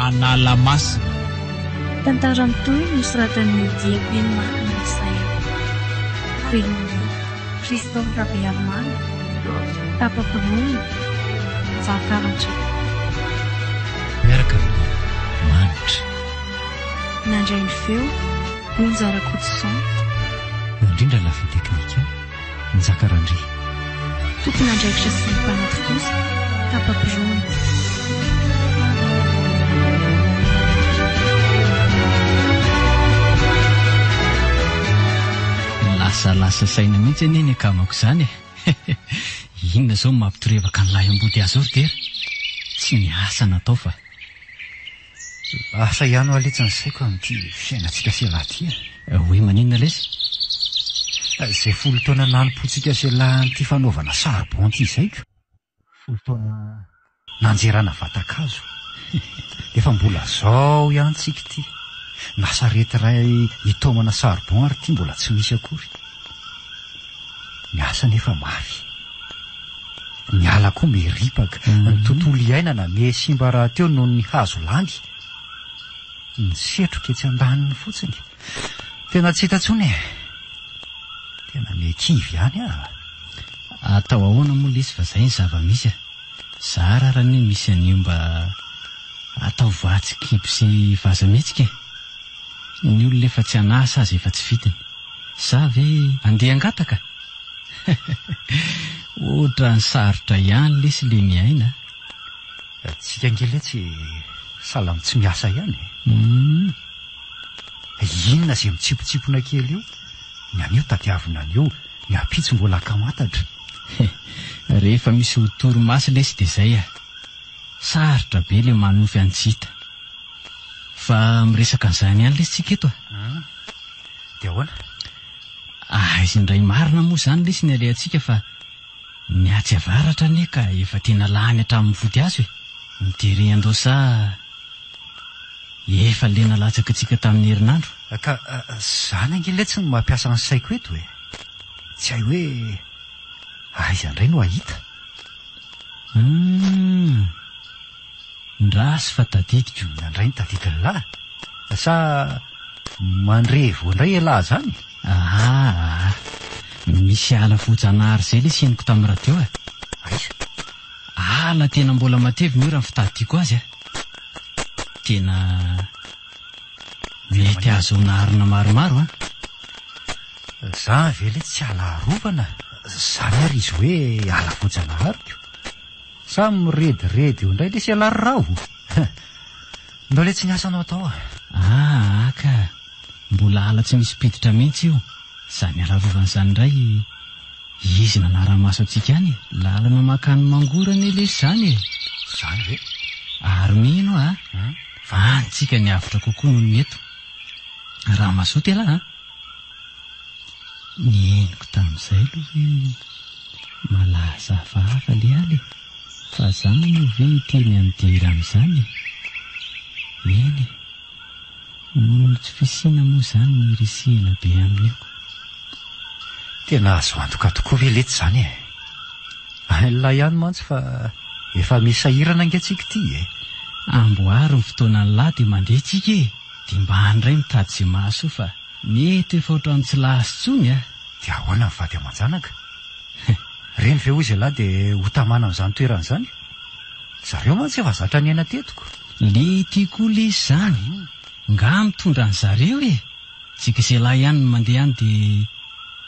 Analamasi. Tantara mitoy nosoratan'ny Diabenimana Isaia. Filon'ny Christophe Rabearmana. Tapampinoana Vakaratra. Miaraka amin'ny manitra. Nandray ny feo Onjara Kodison. Indrindra lafiny teknika Njakarandry. Tokony andraikitra sy ny mpanaty kosa Tapampinoana. Lasa saina mihitsy anie ny akamako izany. Inona izao mampitorevaka ny lahy ambody azy ordera? Tsy miasa natao fa asa ihany aletsany saiko amin'ity fiainantsika fialaty. Hoe maninona lesy? Izay 10 taona nanompotsika fialahan'ity fanaovana charbon ity zaiko. 10 taona nanjerana vatakazo. Efa mbola zao ihany tsika ity. Nasarety ray hitomana charbon ary ity mbola tsy misy akory. Miasa nefa mafy. Miala koa meripaka. Ny tontolo iainana mesimba raha teo noho ny hazo landy. Ny setroka etsy andaniny fotsiny. Tena tsy hitantsony. Tena mekivy ihany ah. Atao ahoana moa lesy fa izay ny zava-misy. Zara raha ny misy an'io mba atao vatsy kibo sy vaza mihetsika. Ny olona efa tsy anasa azy efa tsy vitiny. Sa ve andeha angataka? Ohatra ny sarotra ihany lesy le miaina. Tsika angeletsy salamo tsy miasa ihany. Inona izay mitsipotsipona kely io? Ny an'io tadiavina an'io, ny apitso mbola akamantatra. Rehefa misy hotoromasy lesy dia izay ah. Sarotra be le manofy antsita. Fa miresaka an'izany ihany lesy tsika eto ah. Dia ahoana? Izy indray marina moa izany lesy ny alehantsika fa ny atsy avaratra anie ka efa tena lany hatramin'ny vody azy hoe. Midere andosa efa lena latsaka antsika tamin'ny herinandro. Ka zany angeletsy no mampiasa ny saiko eto hoe. Tsy hay hoe aiza indray no ahita. Ndrasy fa tadidiko. Indray ny tadidiko ny lahy. Sa mandrevo indray lahy zany. Misy ala vojanahary izay le siniko tamin'ny radio ah. Aiza? Ala tena mbola matevy ny ora ny fitadidiako azy ah. Tena mety azona arina maromaro ah. Za vele tsy ala arovana. Zany ary izy hoe ala vojanahary. Sa mirediredy io indray lesy ala rao. Ndao le tsy niasanao atao ah. Ka mbola ala tsy misy piditra mihitsy io. Zany ala rovan'izany indray izy nanara-maso antsika any. Lalana makany mangorana lesy zany. Zany ve? Ary mino ah. Fa antsika ny avitra kokoa noho ny eto. Raha masoty ala ah. Ny eniko tamin'izay aloha hoe malaza hafahafa le aly. Fa zany no ve teny anidera amin'izany. Eny noho tsy fisiana moa izany ny risihana be amin'io. Tena azo antoka tokoa ve lety zany e. La ihany mantsy fa efa misy sahirana angatsika ity e. Amboary ny fotoana ny lahy dia mandeha tsika e. Dia mba handray mitady izay mahasoa fa mety efa ohatran'ny tsy lasy tsony ah. Dia ahoana ny vady aman-janaka? Reny ve hoy izay lahy dia hotamana amin'izany toeran'izany? Zareo mantsy efa zatra ny aina tetiko. Le tiako lesy zany. Nga mitondra ny zareo e. Tsika izay lahy ihany no mandeha any dia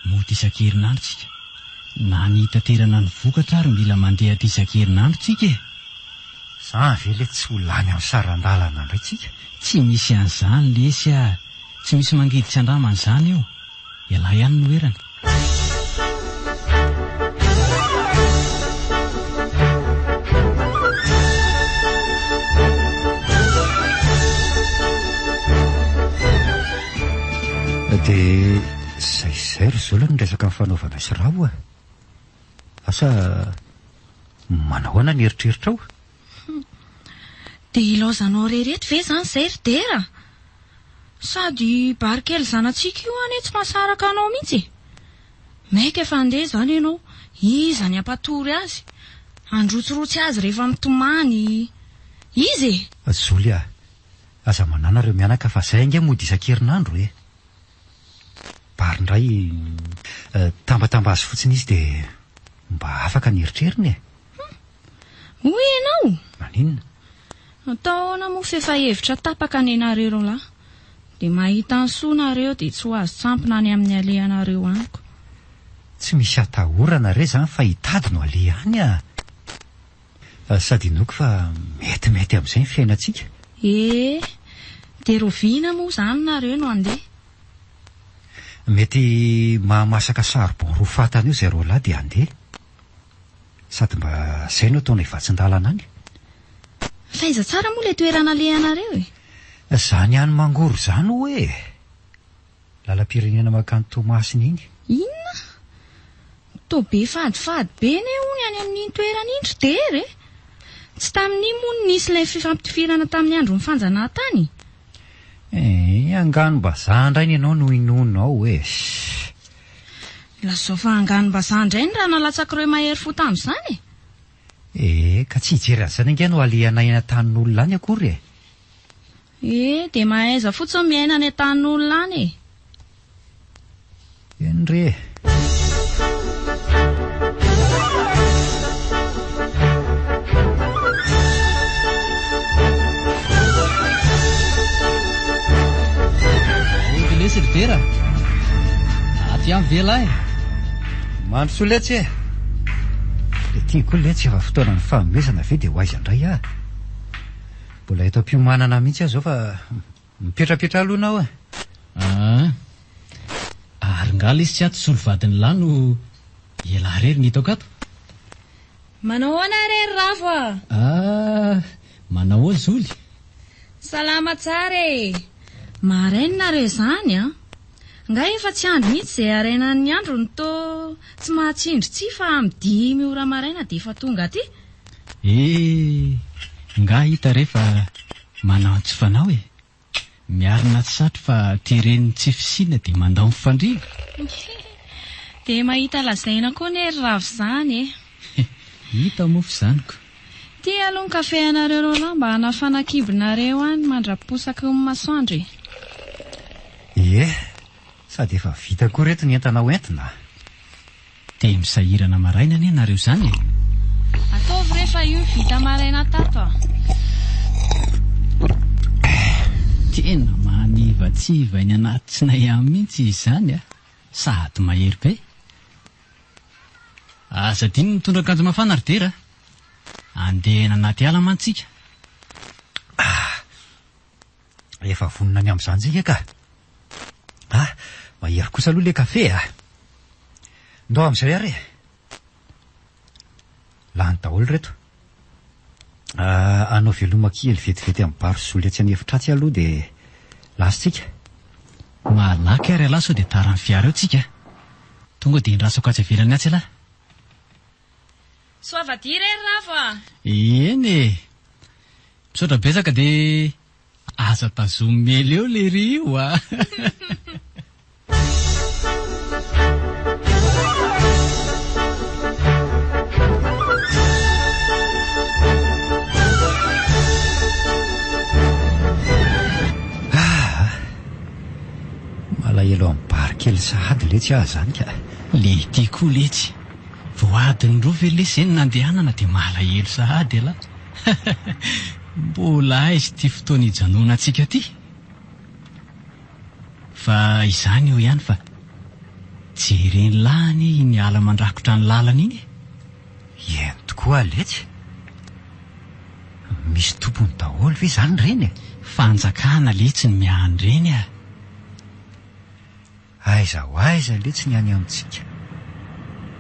mody isan-kerinandro tsika. Na ny hitaterana ny vokatra ary mila mandeha aty isan-kerinandro tsika e. Zany ve le tsy ho lany amin'ny sarandalana indray tsika? Tsy misy an'izany lesy ah. Tsy misy mangiditra andramana izany io. Ialahy ihany no herana. Dia zay ry zao la ny resaka amin'ny fanaovana sy rao ah. Asa manahoana ny eritreritra ao? Dia ilaozanao rehetra ve zany zay ry dera? Sady barikely zanatsika io any tsy mahasaraka anao mihitsy. Maika efa andeha zany ianao. Iza ny ampatory azy? Androtsirotsy azy rehefa mitomany. Izy e? Zolia, aza mananareo mianaka fa zay ange mody isan-kerinandro e. Barindray tambatamba azy fotsiny izy dia mba afaka nieritreriny e. Hoy ianao? Maninona? Ataona moa fefa-hevitra tapaka ny anareo lahy. Dia mahita ny soanareo dia tsy ho azo tsampina any amin'ny alehanareo aniko. Tsy misy atahorana re zany fa hitady no alehany a. Sady noko fa metimety amin'izay ny fiainantsika. Dia roviana moa zany nareo no andeha. Mety mahamasaka saribon roa fatana io zay roa lahy dia andeha. Sady mba zay no ataona ivatsin-dalana any. Faiza tsara moa ilay toerana alehanareo e. Zany any Mangoro zany hoe. Lalam-pirenena makany Tomasina iny. Inona? Toa be fadifady be ne hony any amin'iny toerana iny tery e. Tsy tamin'iny moa nisy ilay fifampifirana tamin'ny andro ny fanjanahantany. Angano-bazaha indray ianao no inonao e. Lazao fa angano-bazaha indray ny raha nalatsaka ireo mahery fo tamin'izany e. Ka tsy hijery an'izany ange no alehanay an-tanin'olona any akory e. Dia mahaiza fotsiny miaina any an-tanin'olona any e. Eny re. Servera aty amin'ny vela e. Mandro soletsy e. Le tiako letsy efa fotoana ny fanomezana ve dia ho aiza indray ah. Mbola eto am-piomanana mihitsy aho zao fa mipetrapetra alohanao e. Ary ngala izy tsy ato solovadiny lahy no ela rery ny hitako ato. Manao ana rery rafo a. Manao zoly. Salama tsara e. Maraina re zany a. Nga efa tsy andro mihitsy izay arainan'ny andro ny to tsy mahatsindry tsi fa amin'ny 10 ora maraina dia efa tonga aty. Nga hita rehefa manao fanao e. Miarina tsy satro fa tereniny tsy fisina dia mandao mifandriva. Dia mahita lazaina koa ny ery ravo zany e. Hita moa fizaniko. Tia aloha ny kafe anareo lahy mba hanafanakibonareo any mandraposaka ny masoandro e. Sady efa vita koa reto ny entanao entina. Dia misahirana maraina ny anareo zany e. Ataovy rehefa io vita maraina tato a. Tena manivatsiva ny anaty tsy nay amin'ny mihitsy izany a. Sady mahery be. Asa diny mitondra akanjo mafana ry dera. Andeha anaty ala mantsika. Efa vonona ny amin'izany tsika ka. Mahery kosa aloha le kafe a. Ndao amin'izay ary. Lany daholo reto. Anao veloma kely vetivety amin'ny baro soletsy any efitratsy aloha dia lasitsika. Malaky ary alahy sao dia tara ny fiara eo tsika. Tonga dia indrasako atsy avelany atsy alahy. Soavadia rery rafo a. Eny e. Misaotra betsaka dia aza tazomely eo le rio a. Malahelo amin'ny bary kely sahady letsy aho zany ka. Le ty koa letsy. Voadiny roa ve lesy eny nandehanana dia malahelo sahady alahy. Mbola aizy ty fotoana hijanona antsika ty. Fa izany eo ihany fa jereny lany ny ala mandrakotra ny lalana iny. Eny tokoa letsy. Misy tompony daholo ve zany reny? Fanjakana letsy ny miahany reny a. Aiza ho aiza letsy ny any amintsika.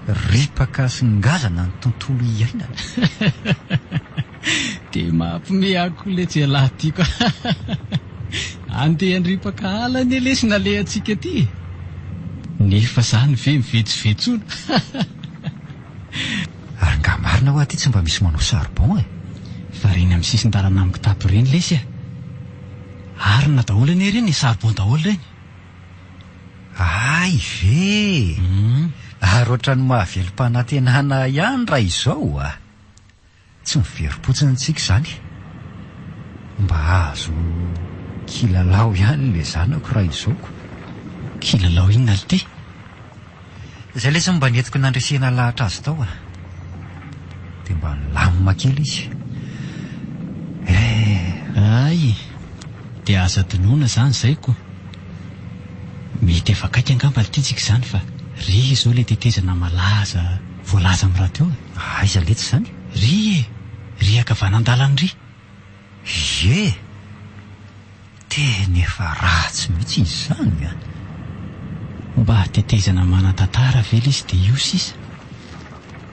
Ripaka sy ngazana ny tontolo iainana. Dia mampiomeako letsy alahy tiako. Andeha nyripaka ala ny lesy nalehantsika ty. Nefa zany ve mivetsivetsona. Ary nga marina ho aty tsy mba misy manao saribon e. Fa reny amin'ny sisin-dalana amin'ny kitapo reny lesy a. Arina daholo anie reny saribon daholo reny. Ay ve. Ary ohatrany mahavelom-panantenana ihany raha izao a. Tsy miverim-potsiny tsika zany. Mba azo kilalao ihany le zanako raha izaoko. Kilalao inona lte? Izay lesy mba nentiko nandresena lahatra azy tao dia mba lamima kely izy. Ay, dia aza donoina zany zaiko. Mety efa kaiky angamba ltitsika izany fa ry izao le tetezana malaza voalaza amin'ny radio. Aiza letsy izany? Ry akavanandalany ry. Tena efa ratsy mihitsy izy izany. Mba tetezana manan-tantara vela izy dia io sisa.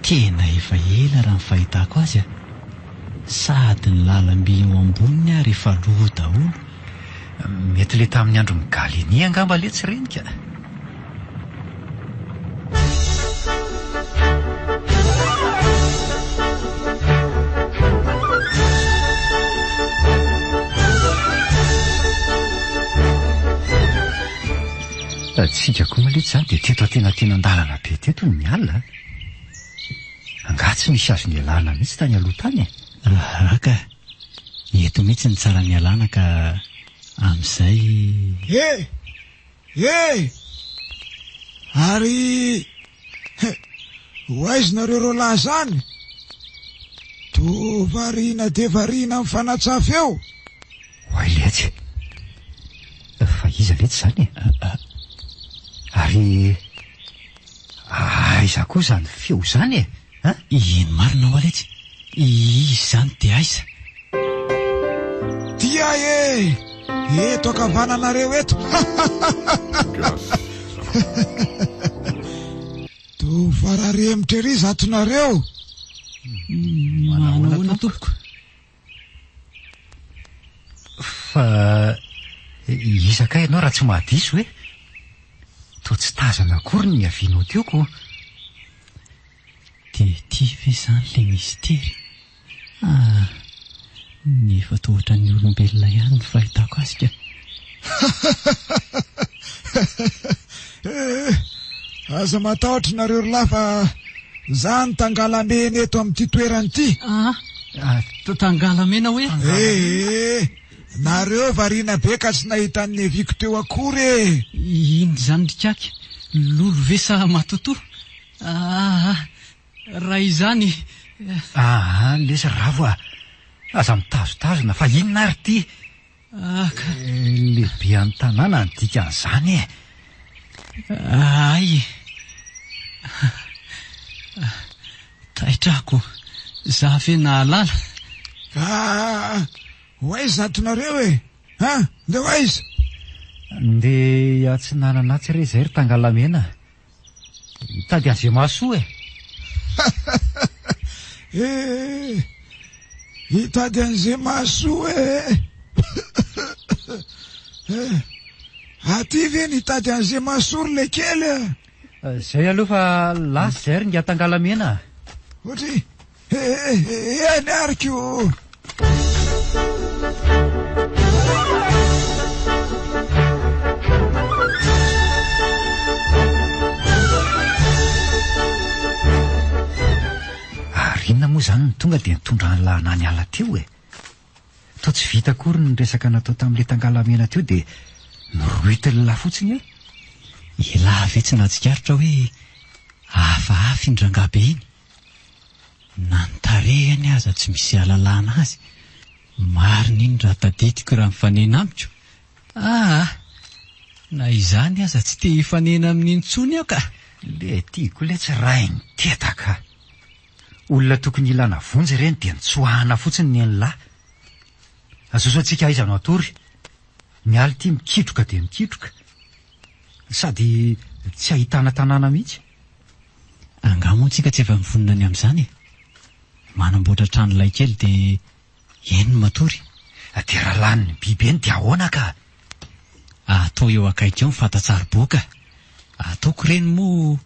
Tena efa ela raha ny fahitako azy sady ny lalam-by eo amboniny ary efa loha daholo. Mety le tamin'ny andro migaliny angamba letsy renika. Tsika koa maletsy izany dia teto atenatena-dalana be teto ny mialina. Angatsy misy azo ny alana mihitsy tany aloha tany. Raka, eto mihitsy ny tsara ny alana ka amin'izay. Ary hoaizinareo ro lahy zany to variana de variana amin'ny fanatsafy eo. Hoay letsy, fa iza letsy zany? Ary aiza koa zany feo zany Ino marina ho aletsy? Izy zany dia aiza? Dia eto akavananareo eto. To vararemotra ery zatonareo. Manahoana tompoko? Fa izakay ianao raha tsy mahadiso hoe to tsy tazana akory ny avianao teoko. Dia ty ve zany le mistery? Nefa tohatra ny olombelona ihany ny fahitako azy ka. Aza matahotra nareo lahy fa zany tangalamena eto amin'ity toerany ity. Tangalamena hoe? Nareo variana be ka tsy nahita ny eviko teo akory. Ino zany rikaky? Lolo ve sa matoto? Raha izany. Lesy ravo aza mitazotazona fa inona ary ty? Lehibe amin'ny tanàna ny dikan'izany. Ay, taitrako za ve nahalala. Hoaiza zatonareo nde hoaiza? Nde atsinanana tsy re zay ry tangalamena. Hitady an'izay mahasoa hitady an'izay mahasoa aty ve nitady an'izay mahasory le kely zay aloha fa lasy zay ry nga tangalamena. Otry eny ariko. Inona moa zany ny tonga dia nitondra ny lahana ny ala teo to tsy vita akory ny resaka natao tamin'ile tangalamena teo dia noroitelona fotsiny Ela ve tsy nahatsikaritra hoe hafahafa indrangabe iny. Nantarehany aza tsy misy alalana azy. Marina iny raha tadidiko raha mifanena amiko. Na izany aza tsy te hifanena amin'ny intsony aho ka. Le tiako le tsy ray ny tetaka. Olona tokony ilana vonjy ireny dia nitsoahana fotsiny ny an'lahy. Azosoantsika aizanao atory. Ny aly ity mikitroka dia mikitroka. Sady tsy ahitana tanàna mihitsy. Angamontsika tsy efa mivonina ny amin'izany. Manamboatra trano lay kely dia eny matory. Dia raha laniny biby eny dia ahoana ka? Atao eo akaiky eo ny fantatsariboka. Ataoko ireny moa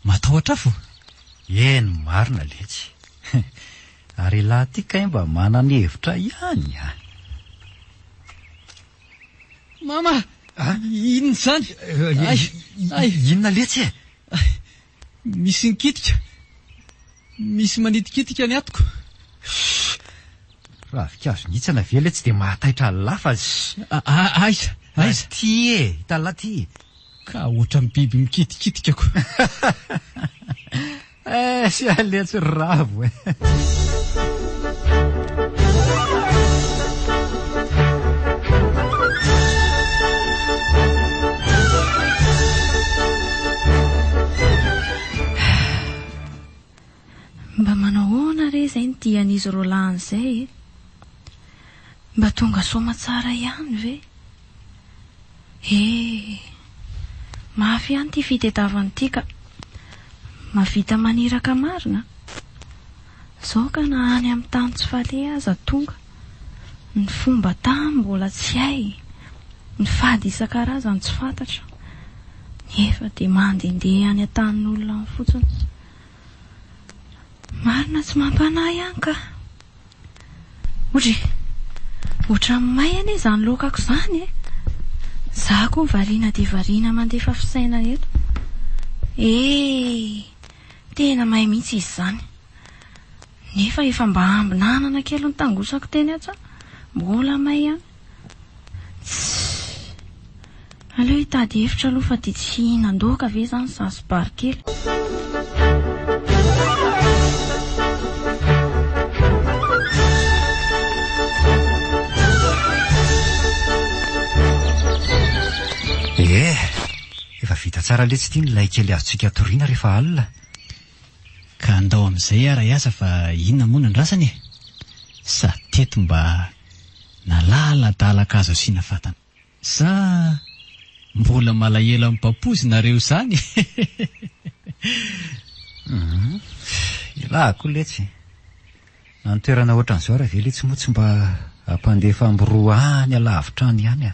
matahotra fo. Eny marina letsy. Ary lahy ity kay mba manana hevitra ihany. Mama, inona zany? Inona letsy? Misy nikitika. Misy manitikitika ny atoko. Ravikazo nitsana vele tsy dia mahataitra lafa aiza ty tala ty ka ohatra ny biby mikitikitikako. sy aleatsy ravo Mba manao hoana re izay ny dian'izy Roland izay e? Mba tonga soma tsara ihany ve? Mafy ihany ty fitadiavany ity ka mahavita maniraka marina. Zao ka na any amin'ny tany tsy fale aza tonga. Ny fomba tany mbola tsy hay. Ny fady isan-karazany tsy fantatra. Nefa dia mandehandeha any an-tanin'olona fotsiny. Marina tsy mampanahy ihany ka. Otra may ane izany lokako izany e. Za koa variana dia variana mandefa fisaina eto. Tena mahay mihitsy izy izany. Nefa efa mba ambinanana kely ny tangosako teny atsa. Mbola may ihany. Aleo hitady hevitra aloha fa dia tsy hihinan-doaka ve izany sasy barikely. Efa vita tsara le tsy tia ny lay kely azotsika toriana rehefa alina. Ka andao amin'izay ara iasa fa inona moa ny andrasany? Sa teto mba nalaladalaka azo asiana fatana? Sa mbola malahelo amin'ny papozy nareo izany? Ilako letsy. Na ny toerana ohatran'izao raha ve letsy moa tsy mba hampandefa amboroa any alavitra any ihany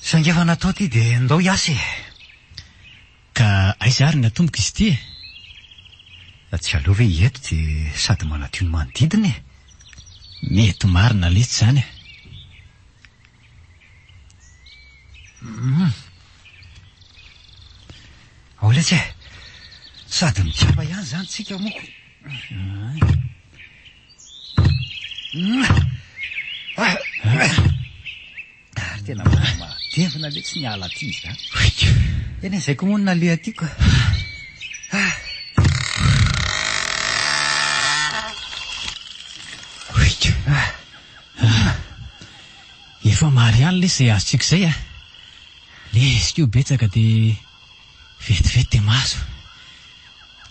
saingy efa natao ty dia ndao hiasy. Ka aiza ary natomboka izy ity? Tsy aleo ve eto dia sady manadio ny manodidina e. Mety marina letsy izany. Ao letsy e. Sady mitsapa ihany izany tsika moko. Tena madevina letsy ny ala ty izany. Eny izay koa moa ny naleha tiako. Efa mary ihany le izay azotsika izay lesika io betsaka dia vetivety dia mahazo.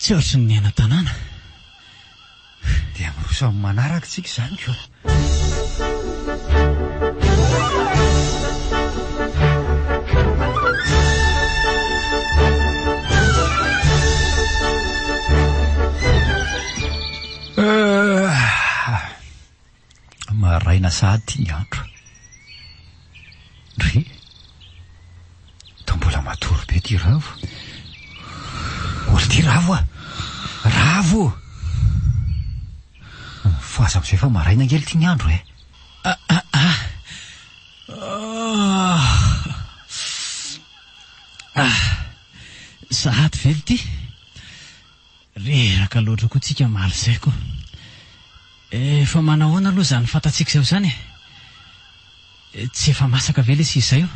Tsy ohatry ny anan-tanàna. Dia mirosa amin'ny manaraka tsika izany koa. Maraina sady ny andro. Ry to mbola matory be ty ravo. Ory ty ravo ravo. Faza amin'izay fa maraina ngely ty ny andro e. Sady vely ty. Reraka loatra koa tsika maly izay koa. Efa manahoana aloha izany fantatsika izao izany e. Tsy efa masaka ve le sy izay io?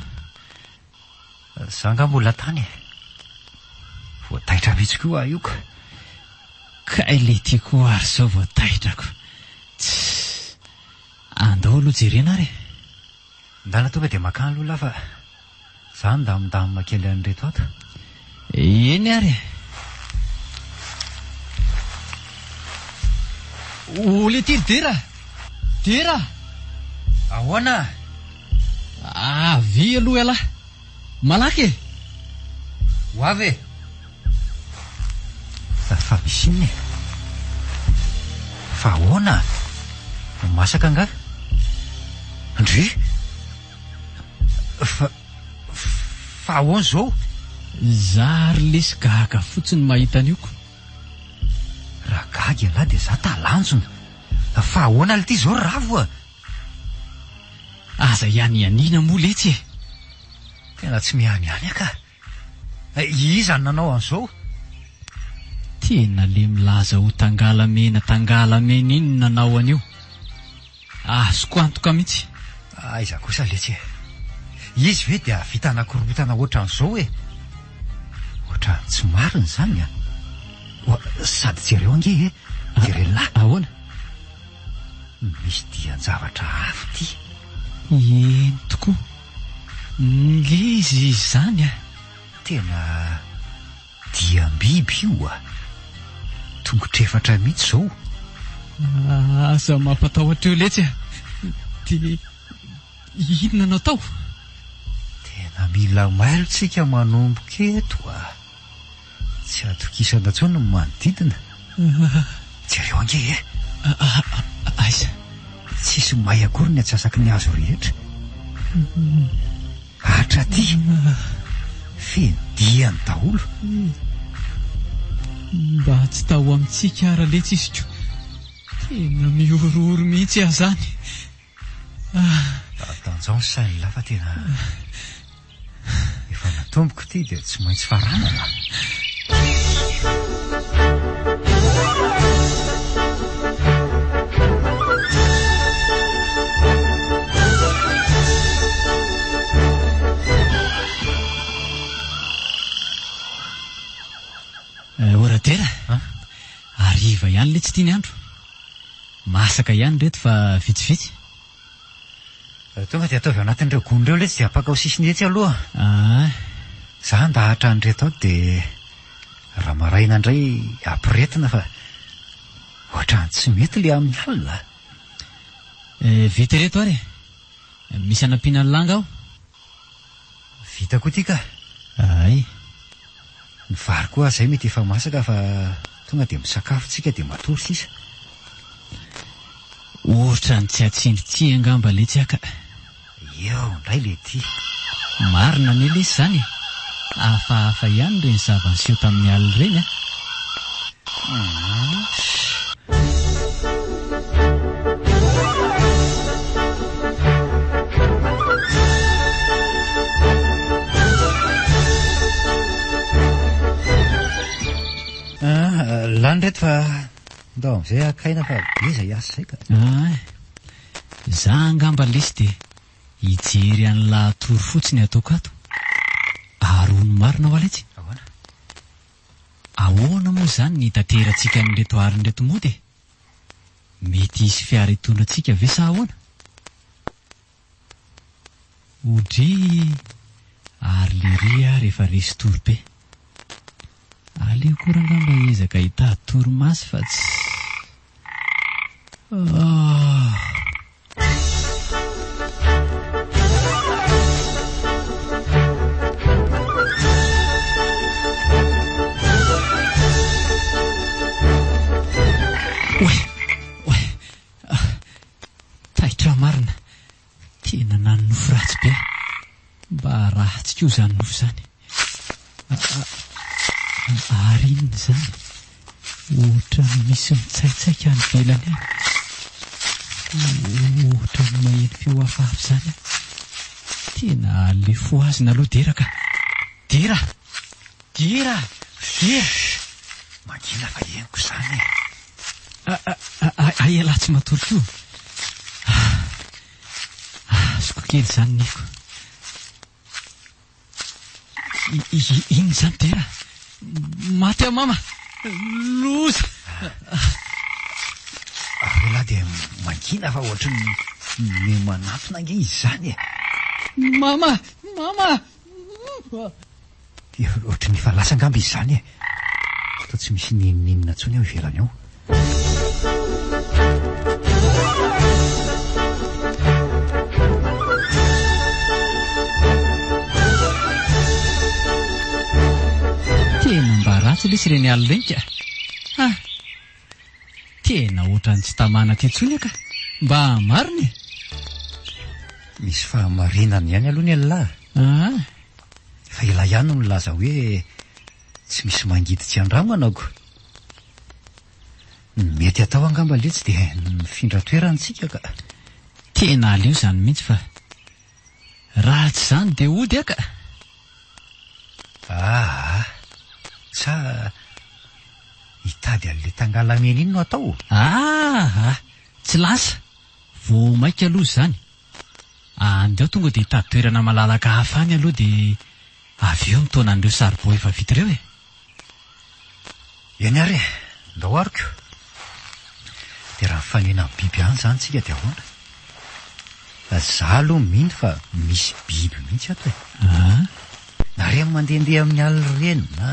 Zanga mbola tany e. Voataitra mihitsy koa io ka. Kay le tiako ary izao voataitrako. Andao aloha jerena ary. Ndana tonga dia makany aloha fa izany damindamina kely an'ireto ato. Eny ary. Ole ty dera. Dera. Ahoana? Avy aloha ela. Malaky e. Ho avy. Fa misiny. Fa ahoana? Masaka nga? Andry? Fa ahoana zao? Zary lesy gaga fotsiny mahita an'ioko. Raha gaga alahy dia za talanjona. Fa ahoana le ty zao ravo? Aza ihany moa letsy e. Tena tsy mihany ka. Iza ny nanao an'izao? Tena le milaza ho tangalamena inona nanao an'io. azoko antoka mihitsy. Aiza kosa letsy izy ve dia vita anakorotana ohatran'izao hoe ohatran tsy mariny zany sady jereo ange jereo lahy ahoana misy dian-javatra afo ty eny tokoa nge izy zany tena diam-biby io tongotra efatra mihitsy zao. Asa mampatahotra eo letsy dia inona no atao? Tena mila mailontsika manomboka eto tsy atokisana intsony ny manodidina. Jereo ange aiza tsisy may akory ny atsasaky ny azo rehetra. Hatra ty fendiany daholo. Mba tsy taho amintsika ara letsy izy ko tena miororo mihitsy zany. Atanjao sainy lafa tena efa natomboko ty dia tsy maintsy faranana. Oratera ariva ihany le tsy tiany andro masaka ihany reto fa vitsivitsy. Tonga dia ataovy anatin'ireo gondreo letsy dia apaka ho sisiny etsy aloha. Za ndahatra an'reto ao dia raha maraina indray ampiretina fa ohatrany tsy mety le amin'ny alina. Vita reto ary misy anampiana ny langa aho. Vita koa ty ka. Ay ny vary koa zay mety efa masaka fa tonga dia misakafo tsika dia matory sisa. Ohatrany tsy atsindritsy angamba letsy aka. Eo indray le ty marina ny lesy zany hafahafa ihany reny zava-niseho tamin'ny alina reny lany reto fa ndao am'izay akaina fa beza iasa zay ka. za angamba lesy dia hijery any lahatory fotsiny ataoko ato arony marina ho aletsy. Ahoana moa zany ny tanterantsika n'reto arin'reto mody mety hisy fiara hitondra antsika ve sa ahoana? Odry ary leria rehefa resy torobe aleo koa angamba ezaka hitady torimasy fa tsy taitra marina tena nanonofo ratsy be mba ratsy koa zany nofo zany. Ary inona zany ohatra misy mitsaitsaika any velany ohatra ny maheno feo hafafy zany tena alefo azy na aloha dera ka. Dera mangina fa henoko zany aiala tsy matory koa azoko kely zany niko. Iny zany dera maty a mama loza ahola dia mangina fa ohatra ny manatona ange izy zany mama ohatra ny efa lasa angamba izy zany atao tsy misy nininina ntsony ao ivelany ao. tena mba ratsy lesy ireny alirenika tena ohatrany tsy tamana ty ntsony aka mba mariny misy fahamarinany ihany aloha ny alahy fa ela ihany no milaza hoe tsy misy mangiditsy andramo anako. Mety atao angamba letsy dia mifindra toerantsika ka. Tena aleo zany mihitsy fa raha tsy zany dia ody aka. Sa hitady an'le tangalamena iny no atao. Tsy lasa vao maika aloha izany. Andeo tonga dia hitady toerana malalaka hafany aloha dia avy eo mitona an'ireo saribao efa vita ireo e. Eny ary ndao ariko. Dia raha mifanena amin'ny biby any izany tsika dia ahoana? Zaho aloha mino fa misy biby mihitsy ato e. Na reny mandehandeha amin'ny alina ireny na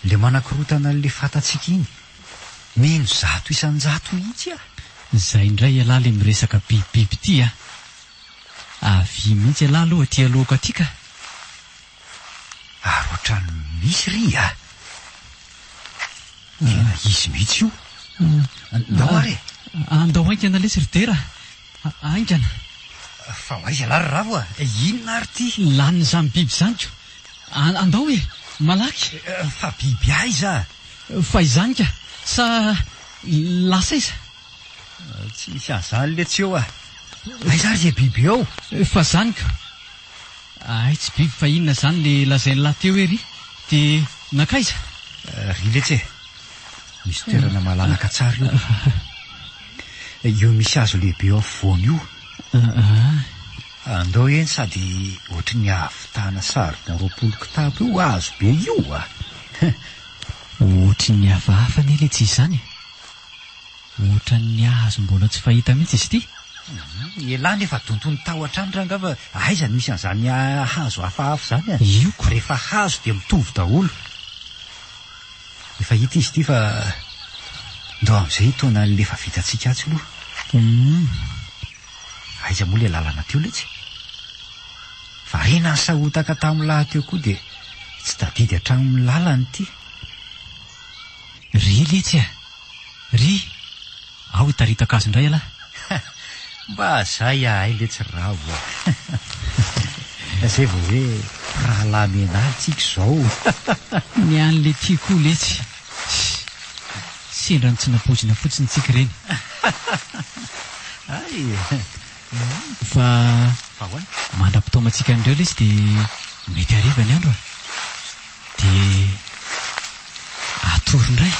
le manakorotana an'le fatatsika iny. Mino 100 isan-jato mihitsy a. Izay indray alahy le miresaka bibibiby ity a. Avy mihitsy alahy aloha aty alohako aty ka. Ary ohatrany misy ry a. Tena izy mihitsy io. Ndao ary. Andao aingana le siridera. Aingana. Fa aiza lary ravo a. Inona ary ty? Laniny izany biby izany ko. Andao e, malaky. Fa biby aiza? Fa izany ka. Sa lasa iza? Tsisy azany le tsy eo a. Aiza ary zay biby eo? Fa izany ka. Ay, tsy biby fa inona izany le lazainy lahy teo ery. Dia nakaiza? Ry letsy e. Misy toerana malalaka tsara io. Io misy hazo lehibe eo afovoany io. Andao eny sady ohatry ny ahavitana sarina 20 kitapo io hazo be io a. Ohatry ny hafahafa ny le tsy izany. Ohatry ny hazo mbola tsy fahita mihitsy izy ity. Elany efa dontony tao hatrany ranga fa aiza misy an'izany hazo hafahafa izany a. Io ko. Rehefa hazo dia mitovy daholo. Efa hita izy ity fa ndao amin'izay hitona lefa vitantsika atsy aloha. Aiza moa le lalana teo letsy. Varena ny sahotaka tamin'ny lahy teo koa dia tsy tadidy hatramin'ny lalany ity. Ry letsy a. Ry. Ao hitaritaka azy indray alahy. Mba zay ahay letsy ravo. Zay vao hoe rahalahy menaly tsika izao. Ny an'le tiako letsy. Sendrany tsy nampozina fotsiny tsika ireny. Ay. Fa ahoana? Mandram-potoamantsika andreo letsy dia mety hariva ny andro a. Dia atory indray.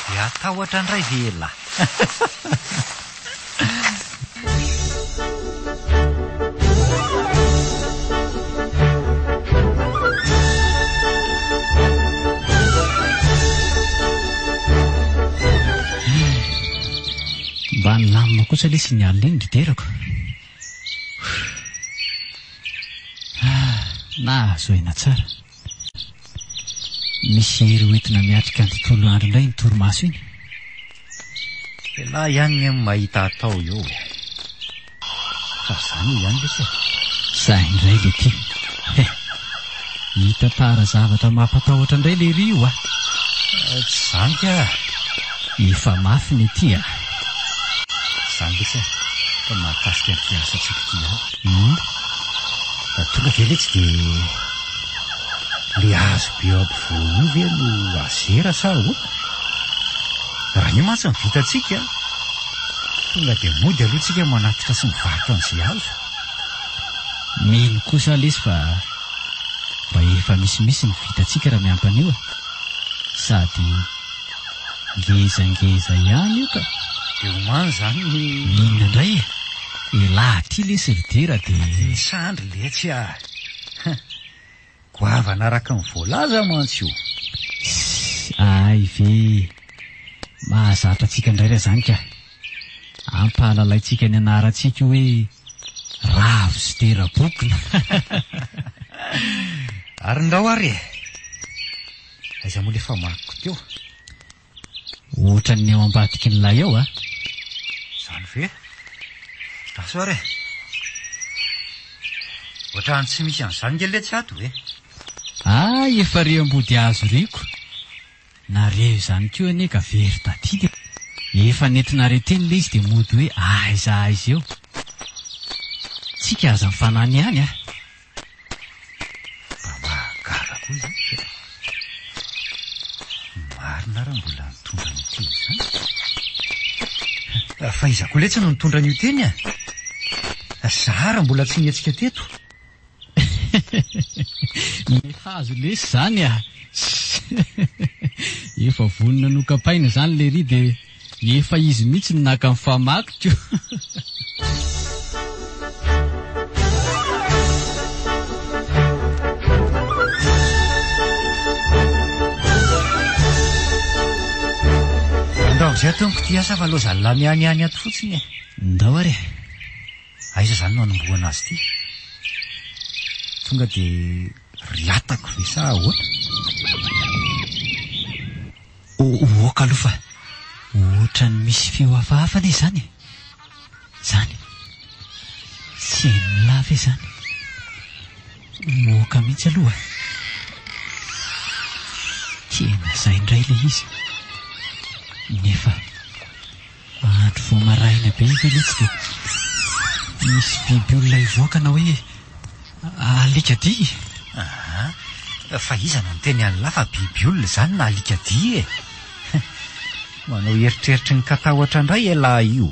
Dia atahotra indray vela. Mba namina kosa lesy ny alina eny giderako. Nahazo aina tsara. Misy hery hoentina miatrika ny tontolo andro indray ny torimaso iny. Lahy ihany ny mahita atao eo. Fa izany ihany letsy. Zay indray le ty. Hita tara zavatra mampatahotra indray le ry io a. Tsy izany ka. Efa mafy ny ty a. Izany letsy fa mahakasika ny fiasantsika ity a. Tonga dia letsy dia le hazo be eo ampovoany io ve no azera sa ho? Raha io mantsy ny vitantsika tonga dia mody aloha tsika manatitra sy mivarotra an'izay hazo. Mino kosa lesy fa efa misimisy ny vitantsika raha miampy an'io a. Sady ngezangeza ihany io ka. Dia homany izany ny inona indray e. Elahy ty le siridera dia sandry letsy a. Goavana araka ny voalaza mantsy io. Ay ve. Mahazatra antsika indray raha izany ka. Ampahalalaintsika ny anarantsika hoe ravo sy terabokona. Ary ndao ary e. Aiza moa le famakiko teo? Ohatra ny eo ambadiky ny lay eo a. Izany ve? Raso ary e. Ohatrany tsy misy an'izany nge letsy ato ve? Ay, efa reo ambody hazo riko. Nareo izany koa ane ka very tadidy. Efa nentinareo teny le izy dia mody hoe aiza eo. Tsika aza mifanany ihany a. Mba mahagara koa izany. Marina raha mbola mitondra ny teny izany. Fa iza koa letsy no mitondra ny teny a. Zara mbola tsy nietsika teto. Ny hazo lesy izany a. Efa vonona nokapaina izany le ry dia efa izy mihitsy ny naka ny famakiko. zay tompo ty asa fa aloha zalona mianiany ato fotsiny e. Ndao ary aiza zany no anomboana azy ty tonga de riatako ve sa ahoana oka aloha fa ohatrany misy feo hafahafa le zany zany tsy hainy lava e zany moka mihitsy aloha tena zay indray le izy nefa andro vo maraina be iva le tsy de misy biby olona ivoaka na hoe alikady fa iza no nyteny an'la fa biby olona zany na alikady e manao eritreritry ny katahotra indray ela io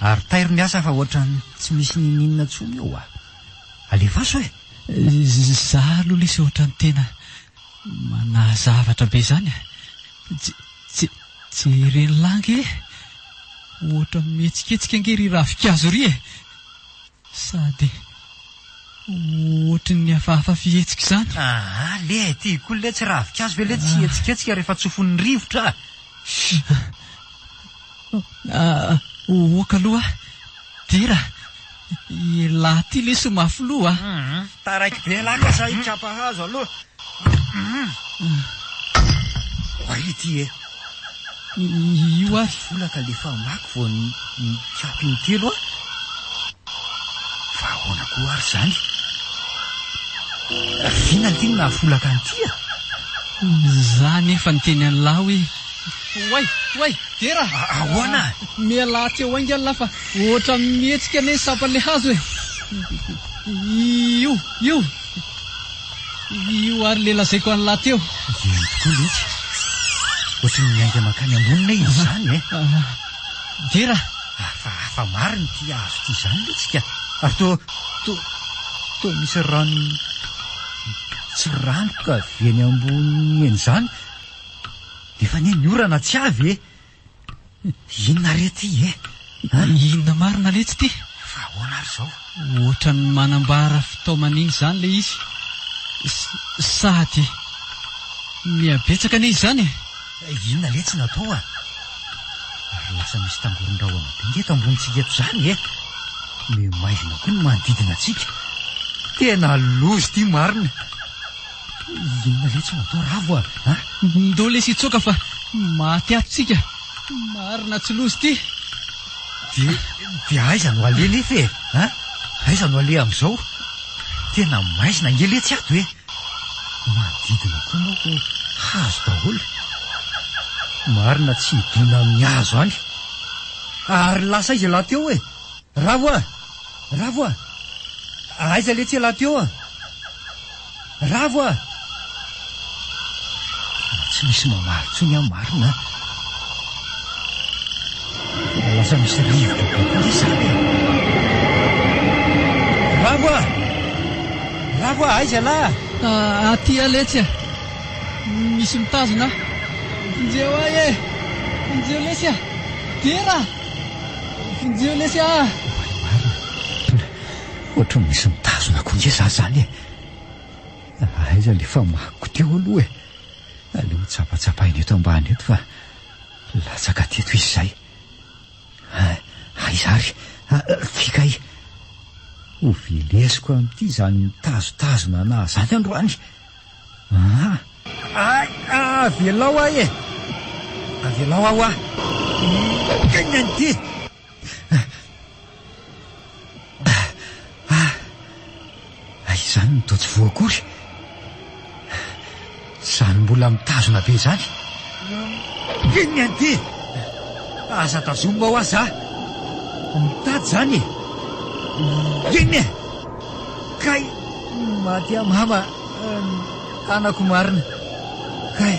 ary tairo ny asa fa ohatrany tsy misy nininona tsony eo alefaso e za aloha lesy ohatrany tena manazavatra be zany tsy reny langy e ohatra mihetsiketsika angery ravikazo ry e sady ohatra ny hafahafa fihetsika zany le ty koa le tsy ravikazo ve le tsy etsiketsika rehefa tsofon'ny rivotra oka aloha dera ialahy ty le somafy loha taraiky be laka sa itrapahazo aloha oay ty e io ary folaka le fambako vo ny kapy ny telo fa ahoana koa ary zany vina ny tiny nahafolaka ny tia za nefa ny teny an'lahy hoe way dera ahoana mialahy tsy eo ainga an'lahy fa ohatra mihetsika ane sapan'le hazo e io ary le lazaiko an'lahy teo eny tokoa letsy ohatrany miainga makany ambonina izy zany e dera fa mariny ty azo ty zany letsika ary to misy rano tsy ranoka veny ambony eny zany defa ny orana tsy avy e inona rety e inona marina letsy ty fa ahoana ary zao ohatrany manambara fitaoman'iny zany le izy sady miabetsaka ane izy zany inona letsy natao ary lasa misy tangoron-drahona be ngeto ambonitsika eto zany e memaivina koa ny manodidina atsika tena lozy ty marina inona letsy natao ravo ndao lesy itsoka fa maty atsika marina tsy lozy ty de aiza no ale nefa e aiza no ale am'izao tena maizina ngeletsy ato e manodidina koa moko hazo daholo marina tsy hidona amin'ny hazo any ary lasa izy laha teo e ravo aiza le tsy laha teo ravo tsy misy mamarotsony amin'ny marina lasa misy rivotra kokoa zany ravo aiza lahy aty aletsy misy mitazona finjeo ay e finjeo lesy dera finjeo lesy ohatry misy mitazona koa nge za zany e aiza le fa mako teo aloha e aleo tsapatsapainy eto ambany eto fa latsaka teto izy zay aiza ary fikay hovelesiko am'ty zany mitazotazona na zany androany avelao ahy e avelao aho kenyany ty zany mitotsy voakory zany mbola mitazona be zany kenyany ty aza tazomba ho aza mitady zany eny kay maty amama anako marina kay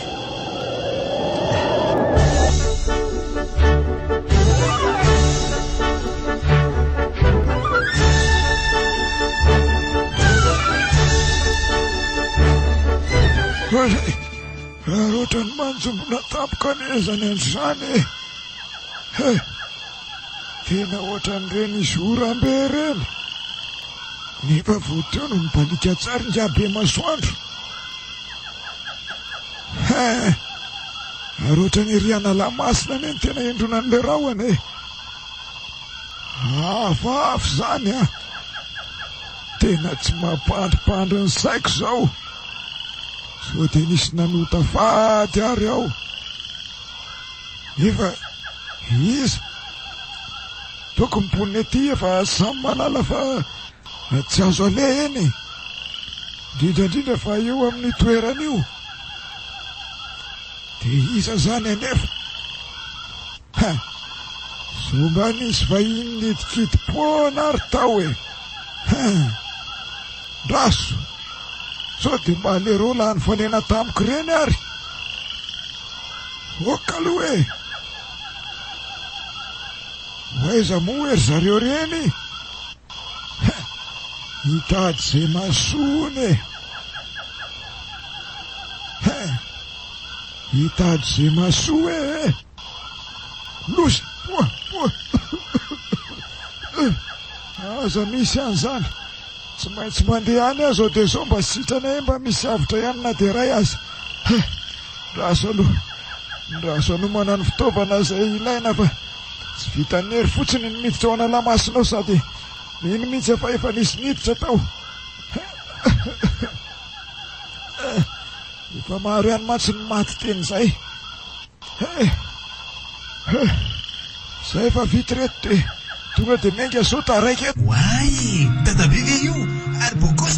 raha ohatrany manjombona tapoka anezany androzany tena ohatrany reny zorambe reny nefa voteo no mibalika tsary njabe masoandro Ary ohatrany riana lamasina ny ny tena endrona an'ilay rahona e. Afafy zany a. Tena tsy mampandripandry ny saiko zao. So dia nisy nanota faty ary ao. Efa iza toko mipony aty efa samy malala fa tsy azo aleha eny. Indrindrandrindra fa eo amin'ny toerana io. Dia iza zany anefa. Somba nisy vahiny nidikidi-poana ary tao e. Raso. So dia mba alero lany fanena tamiko ireny ary. Oka aloha e. Hoaiza moa ery zareo reny. Hitady izay masony e. Hitady izay masoa e. Losa. Aza misy an'izany. Tsy maintsy mandeha any azo dia zao mba sitrana e, mba misy avitra ihany na dia ray azy. Raso aloha. Raso anomana ny fitaovana izay ilaina fa tsy vitan'ny hery fotsiny ny miditra ao an'ala-masinao sady iny mihitsy fa efa nisy niditra tao. Efa maro ihany mantsy ny maty teny izay. Zay efa vita reto dia tonga dia menga sota araiky eto. Wai, dadabe ve io? Ary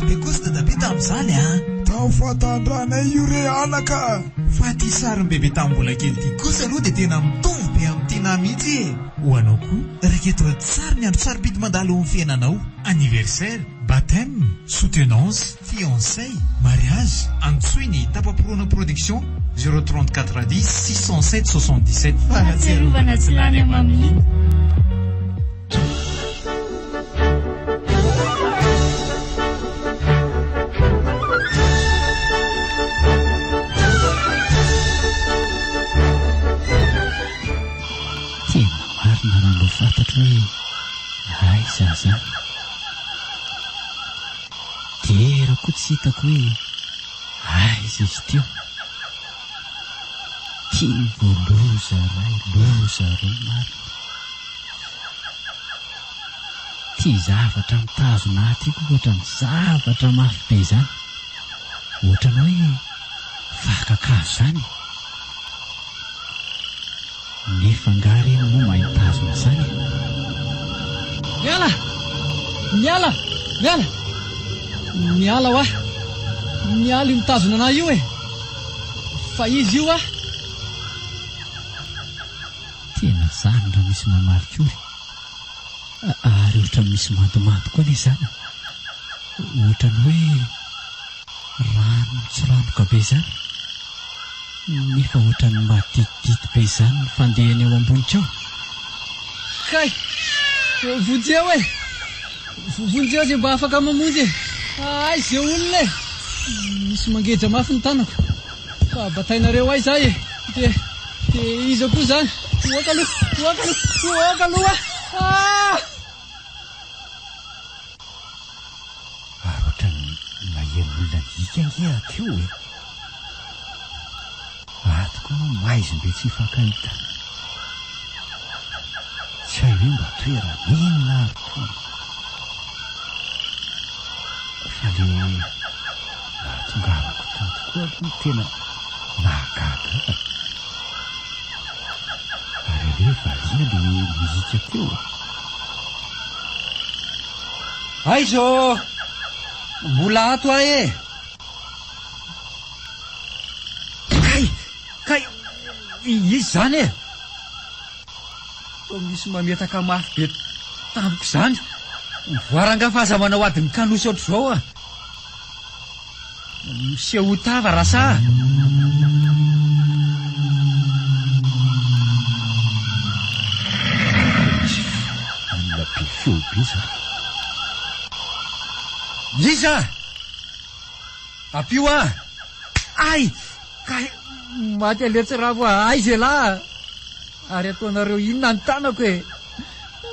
bekosy dadabe tamin'izany a. Tao fatandrana io re anaka. Fa ty sarim-bebe tamin'ny mbola kely ty kosa aloha dia tena mitovy be amin'ny tena mihitsy e. Ho anao koa, raketo tsara ny andro sarobidy mandalo eo amin'ny fiainanao. Anniversaire, baptême, soutenance, fiançailles, mariage. Antsoiny Tapapirona Production 034 10 607 77. Fahatsiarovana tsy lany amamy. Fantatra hoe aiza zany. Dera koa tsy hitako hoe aiza izy teo. Tia voaloza ray maro. Tia zavatra mitazona aty koa ohatran'ny zavatra mafy be zany. Ohatrany hoe fakakazo zany. Nefa ngary eny moa mahitazona zany. Miala wa. Miala io mitazona na io e. Fa izy io a. Tena zany raha misy mamarikory. Ary ohatra misy mandomando koa le zany. Ohatrany hoe rano tsy ranoka be zany. Nefa ohatrany maditidity be zany ny fandehany eo ambony trao. Kay, vonjeo e. Vonjeo zay mba afaka mamonjy. Ay, zay olona e. Misy mangeja mafy ny tanako. Fa batainareo ay zay e. Dia iza koa zany. Oaka aloha. Ohatrany maheno olona hikangia akeo e. Atoko no maizimbe tsy hifankahita. Tsy hay hoe mba toera inona ary koa. Fa le nahatongavako tato koa aloha tena nahagaga. Ary le variana le mihika teo. Aizo! Mbola ato ahy e! Kay! Izy zany e! Misy mametaka mafy be tamiko zany. Voaranga fa aza manao adiny kanosy ohatr' zao a. Miseho tava rasa. Olona be feo be zany. Iza! Apio a! Ay! Kay! Maty aletsy raha vo aiza lahy. Ary ataonareo inona ny tanako e.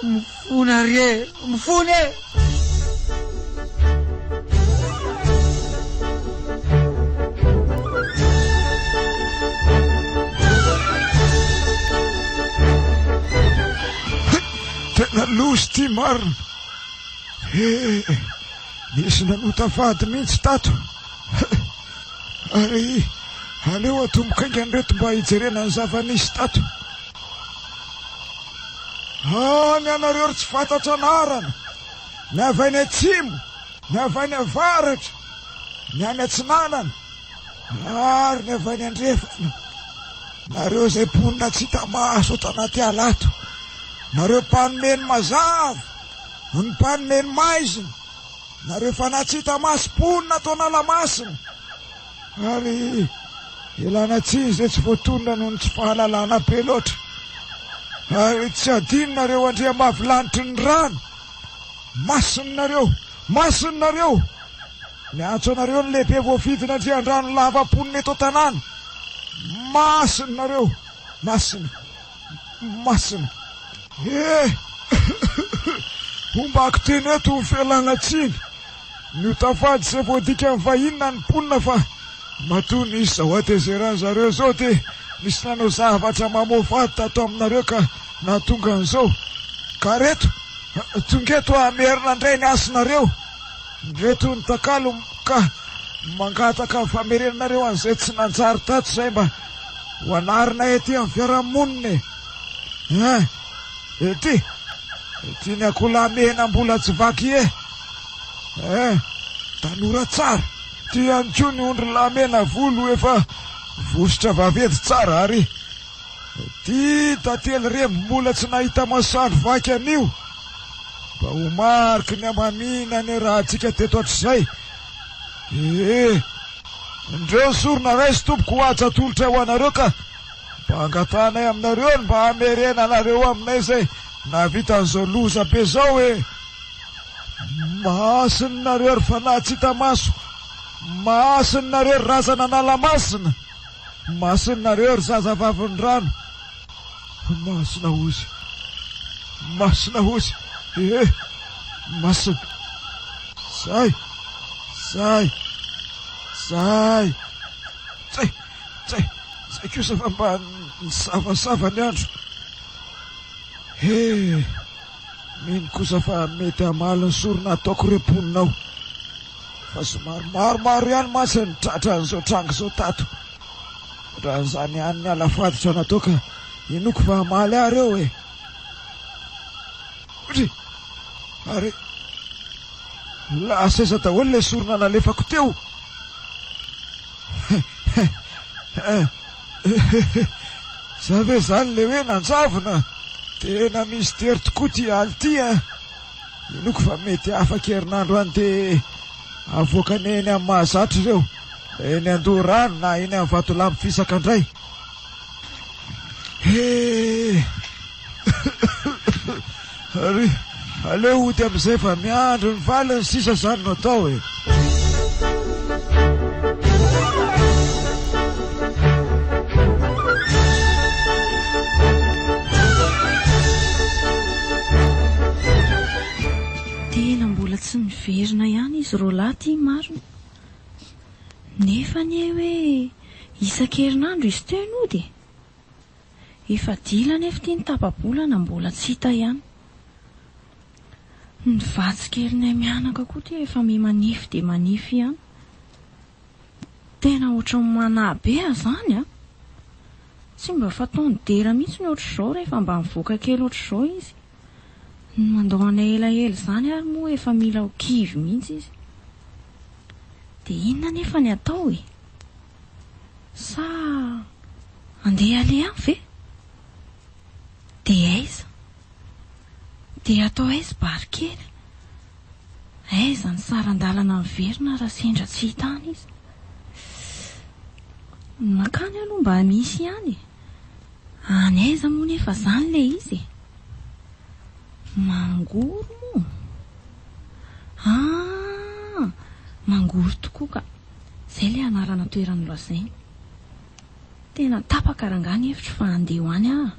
Mifony ary e. Mifony e. nalosy ty marina. Nisy nanotafady mihitsy tato. Ary aleo atomboka aingany reto mba hijerena ny zava-nisy tato. Ny anareo ry tsy fantatra anarana, ny avy any atsimo, ny avy any avaratra, ny any atsinanana, ary ny avy any andrefana. Nareo izay ponina tsy hita maso ato anaty alato, nareo mpanomeny mazava, ny mpanomeny maizina, nareo fanahy tsy hita maso ponina ato anala-masina. Ary ilana tsia izay tsy voatonona noho ny tsy fahalalana be loatra. Ary tsy adinonareo andrea mavilanitry ny rano. Masinareo, masinareo, miantso anareo ny lehibe voavidina andrian-drano lava-ponina eto tanàna. Masinareo, masina, masina. Ombako teny eto ny fialana tsiny, niotafady izay voadika amin'ny vahinina ny ponina fa matoa nisy zao atezeran zareo zao te nisy nanao zavatra mamofady tato aminareo ka nahatonga an'izao. Ka reto tongeto amerina indray ny asinareo, reto ny takalo ka mangataka ny famerenanareo an'izay tsy nanjary tato zay mba ho anarina ety amin'ny fiarahamonina. Ety ny akolamena mbola tsy vaky tanora tsara, ty ihany koa ny ondry lamena volo efa vosotra vavedy tsara. Ary ty tantely remy mbola tsy nahita masoandro vaky anio, mba ho mariky ny amamina ny raha tsika teto hatr'izay. Indreo sorona raisy tompoko ho aja tolotra ho anareo ka mba angatanay aminareo mba hamerena anareo aminay zay navita an'izao loza be zao. Masinareo ry fanahy tsy hita maso, masinareo ry razana anala-masina, masinareo ry zazavaviny rano. Masina ozy, masina ozy, masina. Zay, zay, zay, zay kosa fa mba nisavasava ny andro. Mino kosa fa mety hamaly ny sorona ataoko reponinao, fa somary maromaro ihany masy ny tratra an'izao trango zao tato. Raha zany ihany ny alafaditra natao ka inoko fa hamaly ary eo. Ary laseza daholo le sorona nalefako teo. Za ve zany le hoe nanjavona, tena misy tery tokoa ty aly ty. Inoko fa mety afaka herinandro any de avoakany eny amin'ny mahazatra ireo, eny Andorano na eny amin'ny Vatolampy fisaka indray. Ary aleo ody amin'izay fa miandro ny valiny sisa zany no atao. Tena mbola tsy miverina ihany izy ro laty marina, nefa ny hoe isan-kerinandro izy teny ody. Efa dila nefa ty ny tapa-bolana mbola tsy hita ihany. Ny vatsikerinay mianaka koa ty efa manify de manify ihany. Tena ohatran'ny manabe zany. Tsy mba fataony dera mihitsy ny ohatr'izao rehefa mba mivoaka kely ohatr'izao izy. Mandoana elaela zany ary moa efa mila ho kivy mihitsy izy. De inona nefa ny atao sa andeha ale any ve? De aiza? De atao aiza barikely? Aiza ny sarandalana miverina raha sendra tsy hitany izy? Makany aloha mba misy ihany. Any aiza moa nefa zany le izy? Mangoro moa? Mangoro tokoa ka. Zay le anarana toerany lazainy. Tena tapaka rangany hevitra fa andeha ho any aho.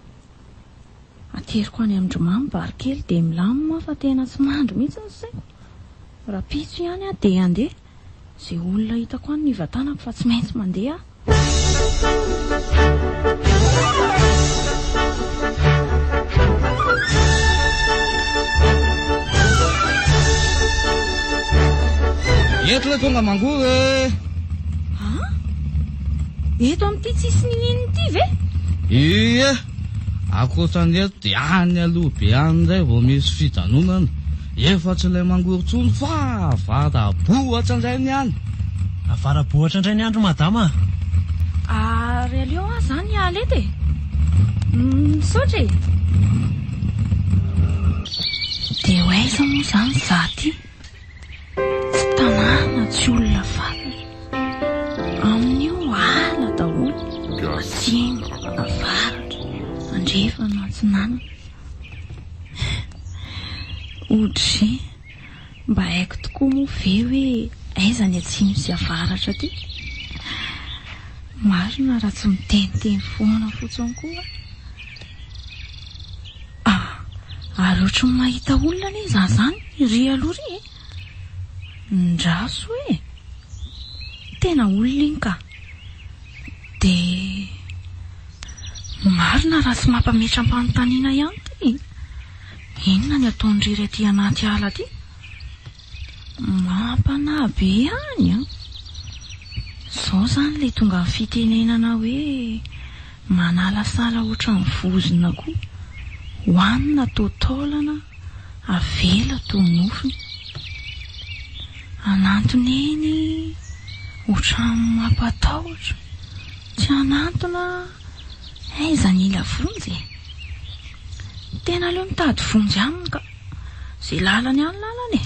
Ateriko any Andromamy barikely de milamina fa tena tsy mandro mihitsy zay. Raha pitso ihany de andeha. Zay olona hitako any nivatanako fa tsy maintsy mandeha. eto le tonga mangory eto amin'ity tsisy nin'ity ve? ie akoatrany eto dia any aloha be anyndray vao misy fijanonana efa tsy ilay mangory tsony fa avara-bohatra indray ny any. Avara-bohatra indray ny andro madama. Ary aleo aho zany alety misaotra e. Dia ho aiza moa zany za ty tsy tanàna tsy olona fantatra amin'io ala daholo asimy avaratra andrefana atsinanana ohatry mba haiko tokoa moa ve hoe aiza ny atsimy sy avaratra ty. Marina raha tsy miteniteny foana fotsiny koa ary ohatry ny mahita olona ne za zany ry aloha ry ndraso hoe tena olona iny ka dia marina raha tsy mampametra ampanontaniana ihany ty. Inona ny ataon'ry ty anaty ala ty? Mampanahy be ihany zao zany le tonga ny fitenenana hoe manalasala ohatry ny vozona koa hoanina tao taolana avela tao nofiny anantony eny ohatry ny mampatahotra tsy anantona aiza ny ila vonjy tena aleo mitady vonjy aminy ka zay lalany any lalany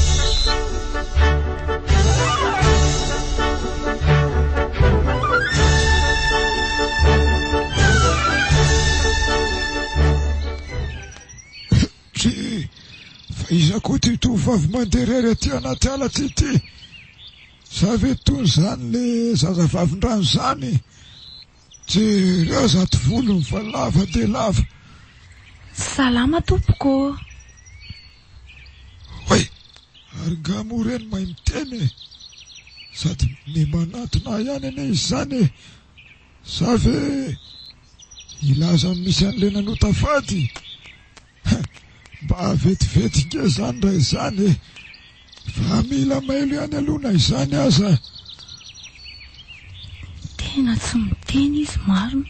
fa iza koa ty tovavy manderery aty anaty ala ty sa ve tony zany le zazavavin-drano zany jereo zaty volony fa lava de lava. Salama tompoko. Oe ary ngamo reny mahay miteny sady ny manatona ihany ane izy zany sa ve ilaza misy an'le nanotafady mba vetivety ke zany raha izany fa mila mailo ihany alona izany aza. Tena tsy miteny izy marina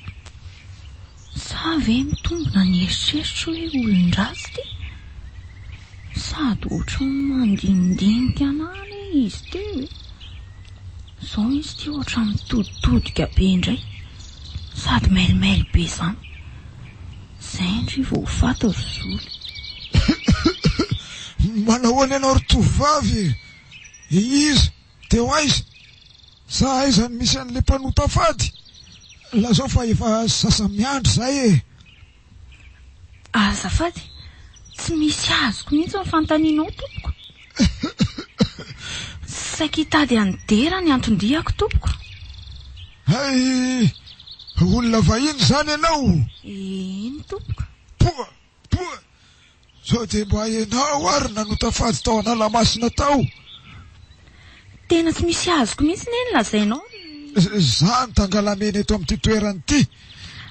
sa ve mitombona ny eritreritro hoe olon-dratsy ty sady ohatry ny mandinidinika anany izy teo zao izy ty ohatry ny mitoditodika be indray sady mailimay be zany zay ndry vao fata ry zoly. Manahoana ianao ry tovavy izy teo aiza sa aiza misy an'le mpanotafady lazao fa efa sasa miandry zay e. Azafady tsy misy azoko mihitsy ny fantaninao tompoko. Saika hitady andera ny antondiako tompoko. Hay olona vahiny zany ianao. Ino tompoko? Poa sao de mba ianao ary nanotafady tao Analamasina tao. Tena tsy misy azoko mihitsy ne ny lazainao. Za ny tangalamena eto amin'ity toerany ty.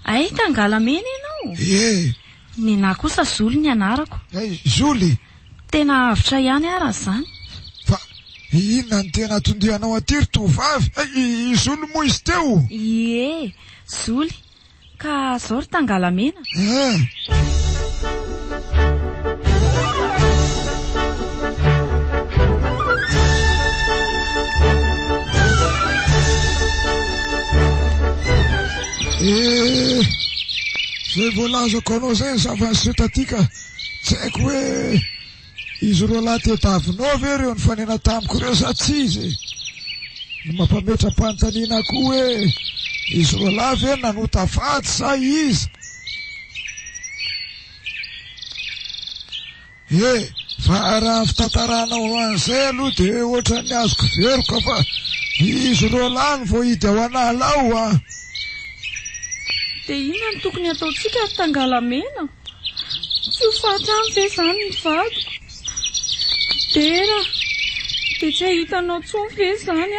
Ay tangalamena ianao? Ny na kosa Zoly ny anarako. Zoly? Tena avitra ihany ara zany. Fa inona ny tena tondianao aty ry tovavy? Zoly moa izy teo? Ie, Zoly. Ka zao ry tangalamena. Zay voalazako anao zay zavany setatika tsy haiko hoe izy roa lahy tetavinao ve reo nifanena tamiko reo sa tsy izy ny mampametra mpanontaniana koa hoe izy roa lahy ve nanotafady sa izy. Fa raha fitantaranao an'izay aloha dia ohatra ny azoko veroka fa izy roa lahy ny vao hidy ao analao dia inona ny tokony ataontsika ry tangalamena? Tsy ho fatrano ve zany ny vadiko? Tena dia tsy ahitanao tsony ve zany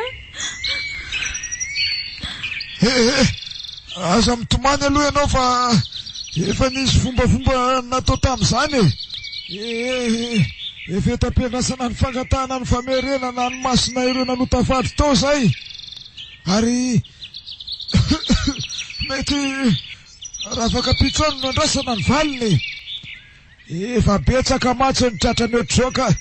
aza mitomany aloha ianao fa efa nisy fombafomba natao tamin'izany efa tampiandrasana ny fangatahana ny famerenana ny masina ireo nanotafady tao zay ary mety raha afaka pitsoany no andrasana ny valiny efa betsaka matsy ny tratrany oatroka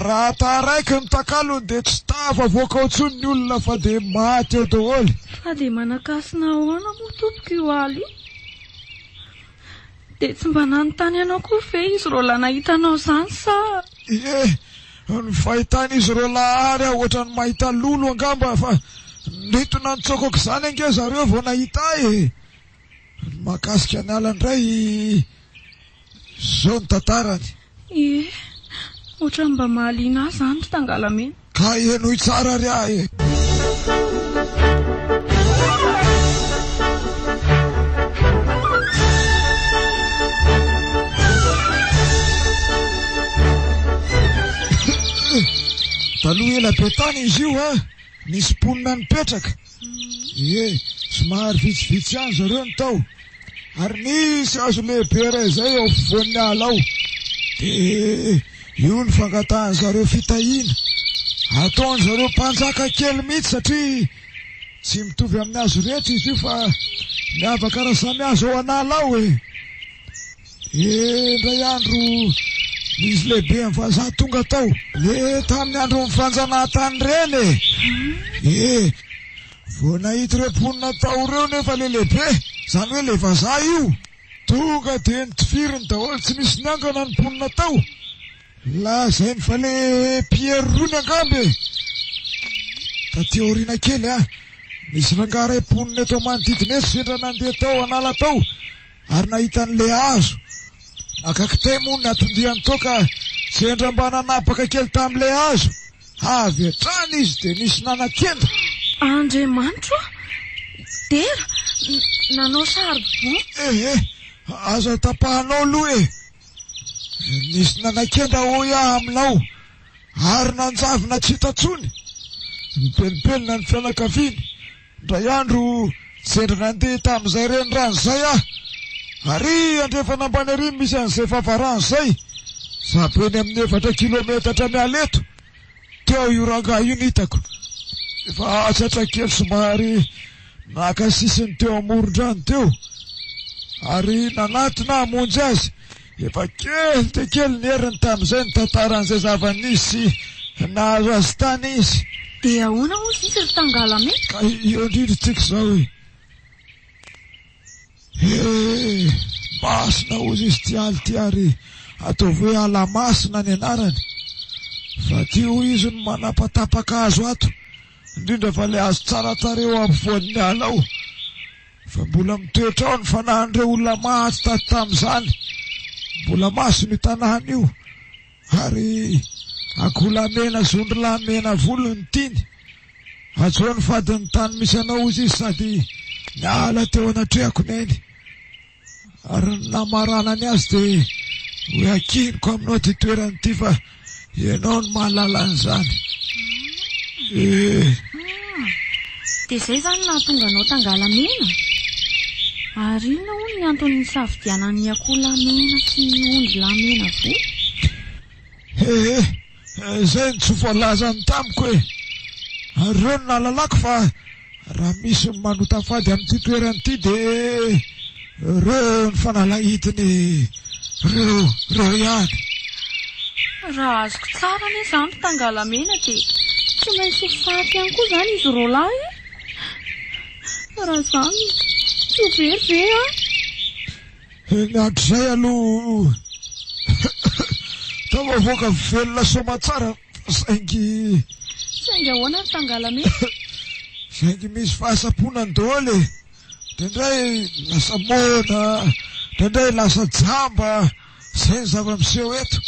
raha taraiky ny takalony dia tsy tafavoaka ao ntsony ny olona fa dia maty eo daholo fa dia manakasina ahoana moa tompoko io aly dia tsy mba nanontany anao koa ve izy ro la nahitanao zany sa ny fahitana izy ro lahary aho ohatra ny mahita lolo angamba fa nitona nitsokoko zany ange zareo vao nahita makasika ny ala indray zao ny tantarany ohatra mba mahaliana azy zany Tangalamena ka enoy tsara ry ahy taloha ela be tany izy io nisy ponina nipetraka somary vitsivitsy any zareo ny tao ary nisy azo lehibe ray zay ao fovoan'ny ala ao dia io ny fangatahany zareo fitahina ataony zareo mpanjaka kely mihitsy satria tsy mitovy amin'ny azo rehetra izy io fa miavaka raha samy azo ao anala ao indray andro izy lehibe amin'ny vazaha tonga tao le tamin'ny andro mifanjanahantany reny vao nahita ireo ponina tao reo nefa le lehibe zany hoe le vazaha io tonga dia nitifiriny daholo tsy misy niangana ny ponina tao lazay fa le Pierre rony angambe taty aoriana kely misy rangaray ponina eto manodidina eto sendra nandeha tao anala tao ary nahitan'le hazo akaiky tay moa natondihany toka sendra mba nanapaka kely tamin'le hazo avy hatrany izy dia nisy nanakenda Andriamanitra dera nanao saribon aza tapahanao aloha nisy nanakenda hoy aho aminao ary nanjavina tsy hitatsony mipelipelina ny fianakaviany ndray andro sendra nandeha tamin'izay renirano zay ary andrefa nambany ary misy an'izay favarano zay zabeny amin'ny 4 kilometatra mialeto teo io rangaha io nitako efa atsatra kely somary nakasisiny teo amoron-drano teo ary nanatina amonjy azy efa kely dia kely ny heriny tamin'izay ny tantaran'izay zava-nisy nahazo azy tany izy dia ahoana ozy izy ry Tangalamena ka io indrindra tsika zao masina ozy izy ty aly ty ary ataovy hoe ala masina ny anarany fa ty ho izy no manapatapaka azo ato indrindra fa le azo tsaratsareo ampovoan'ny ala ao fa mbola mitoetra ao ny fanahin'ireo olona mahatsy taty tamin'izany mbola maso ny tanàna io ary akolamena zondrolamena volony tiny atsoa ny fadiny tany misy anao izy izy sady niala teo anatrehako neny ary namaranany azy dia hoe akiniko aminao ty toerany ty fa ianao ny mahalala an'izany dia zay zany nahatonga anao Tangalamena ary inona hono ny antony safidianany akolamena sy ondry lamena vo zay ny tsy voalazany tamiko ary reo no nahalalako fa raha misy manotafady amin'ity toerany ty dia reo ny fanalahidiny reo ihany raha azoko tsara ane zany Tangalamena dia tsy maintsy fafy ihany koa zany izy rolahy raha zany tsy very ny andro zay aloha tavavoaka velona soma tsara saingy ahoana ry Tangalamena saingy misy fahasaponany daholo Tendray lasa mona, tendray lasa jamba, zay ny zava-miseho eto.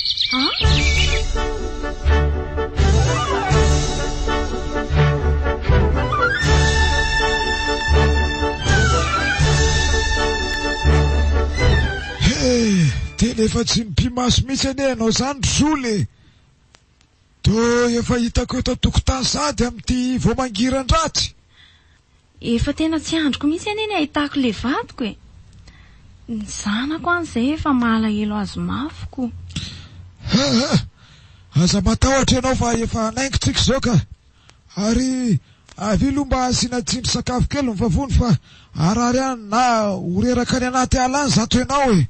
Tena efa tsy mpimaso mihitsy ane anao zany rozoly. To efa hitako eto tokotany sady amin'ity voamangiran-dratsy. Efa tena tsy androko mihitsy ane ahitako le vadiko e. Ny zanako an'izay efa malahelo azy mafoko. Aza matahotra ianao fa efa naingitsika zao ka. Ary avy lomba asiana tsindry sakafo kely mivavony fa arary any na oreraka any anaty ala any zato ianao e.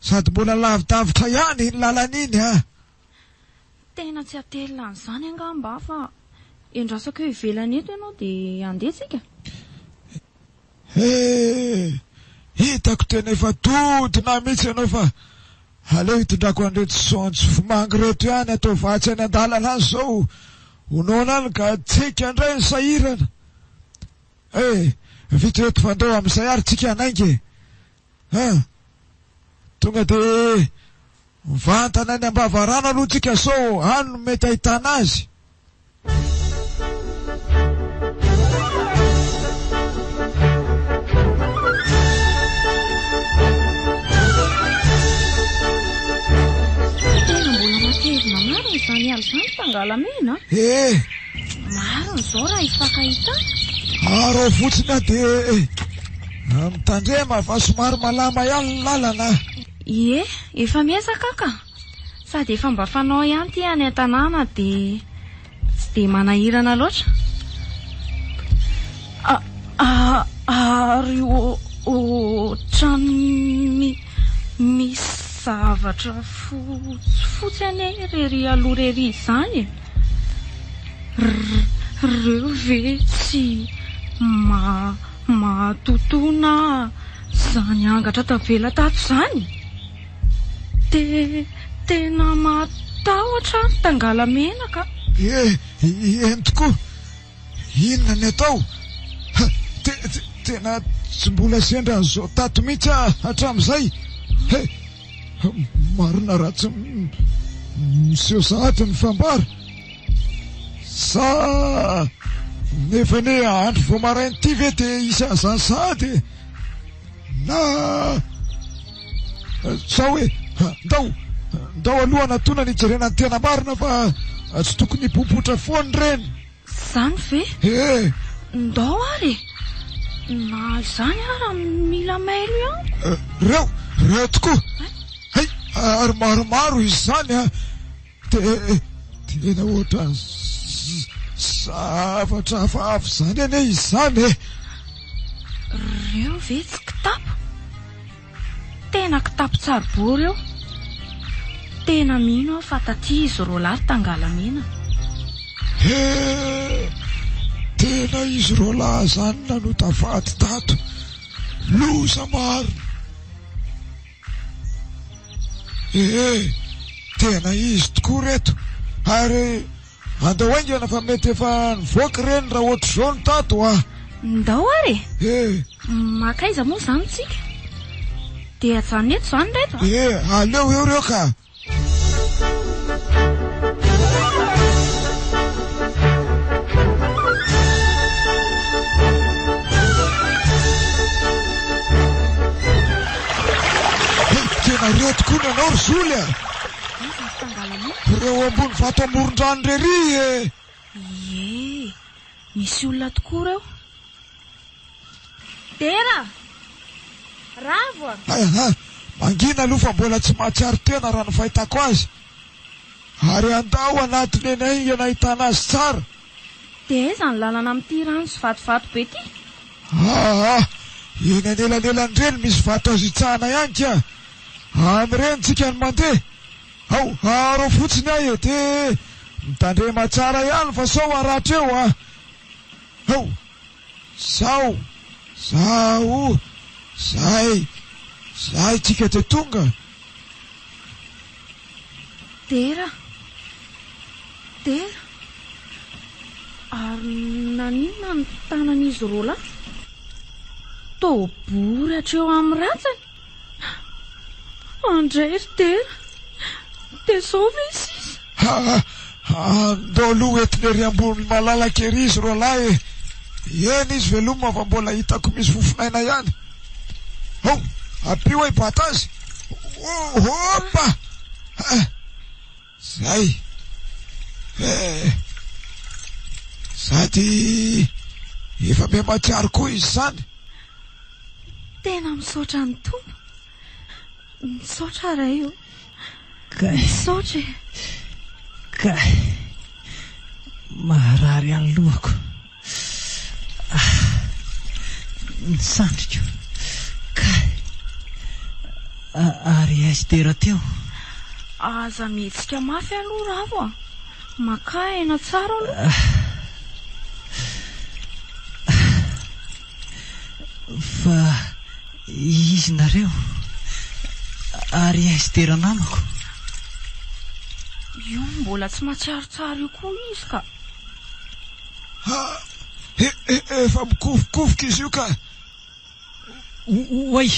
Sady mbola lavidavitra ihany iny lalana iny Tena tsy atelina an'izany angamba fa endrasako eo ivelany eto ianao dia andeha tsika. Hitako tena efa todina mihitsy ianao fa aleo hitondrako an'ireto sonjy vomangy reto ihany atao vatsy any an-dalana any zao onona any ka tsika indray ny sahirana. Vita reto vandao amin'izay ary tsika anaingy tonga de mivantana any ambavarano aloha tsika sao any no mety ahitana azy. Izany alzany fangalamena maro n'izao raha ifakahita aro fotsiny de mitandrema fa somary malama ihany ny lalana. Efa miezaka ka sady efa mba fanao ihany ty any an-tanàna de tsy de manahirana loatra. Ary ohatrany misy zavatra fotsy any rery aloha rery izany reo ve tsy matotona zany angatra tavela tato zany. Tena matahotra ny tangalamena ka. Eny tokoa inona ny atao tena tsy mbola sendra an'izao tato mihitsy hatramin'izay. Marina ratsy miseho sahady ny fambara sa nefa ne andro vao marainy ty ve de isy azany sahady na sa hoe ndao aloha natona nijerena ny tena marina fa tsy tokony hipopotra foany reny. Zany ve? Ndao ary na izany ara mila mailo ihany. Reo tokoa ary maromaro izy zany tena ohatra zavatra hafahafa zany ane izy zany Reo ve tsy kitapo? Tena kitapo tsarbo reo. Tena mino fa taty izy ro lahy tangalamena. Tena izy ro lahy zany nanota vaty tato loza maro. Tena izy tokoa reto. Ary andao aingana fa mety efa nivoaka reny raha ohatra zao ny tato ndao ary makaiza moa zany tsika dia ajanona eto zany reto aleo eo reo ka. Tena reto koa ny anao ry zoly reo ambony vato amoron-drano rery misy olona tokoa reo. Tena ravo mangina aloha fa mbola tsy mahatsiaro tena raha ny fahitako azy. Ary andao anatiny eny aingana ahitana azy tsara. Dia eza ny lalana amin'ity rano sy vatovato be ty. Eny anelanelany reny misy vato azo itsahana ihany ka. Amin'ireny tsika ny mandeha. Aro fotsiny ahy de mitandrema tsara ihany fa sao aratra eo zay tsika de tonga. Tera ary naninona ny tanan'izy roa lahy tobory hatreo amin'ny ratsany. Andray Tera de sao misy izy andao aloha etiny ery ambony malalaka ery izy ro lahy eny izy veloma fa mbola hitako misy fofinaina ihany. Apio bata azy opa zay sady efa be matsiaro koa izy zany. Tena misaotra ny tompo misaotra raha io misaotra Kay maharary any lohako. Ny sandriko. Kay ary aizy tera teo. aza mihetsika mafy aloha ravo a makaina tsara aloha. Fa izy nareo ary aizy tera namako. io mbola tsy matsiarotsara io koa izy ka. Efa mikofokofoka izy io ka. Oay,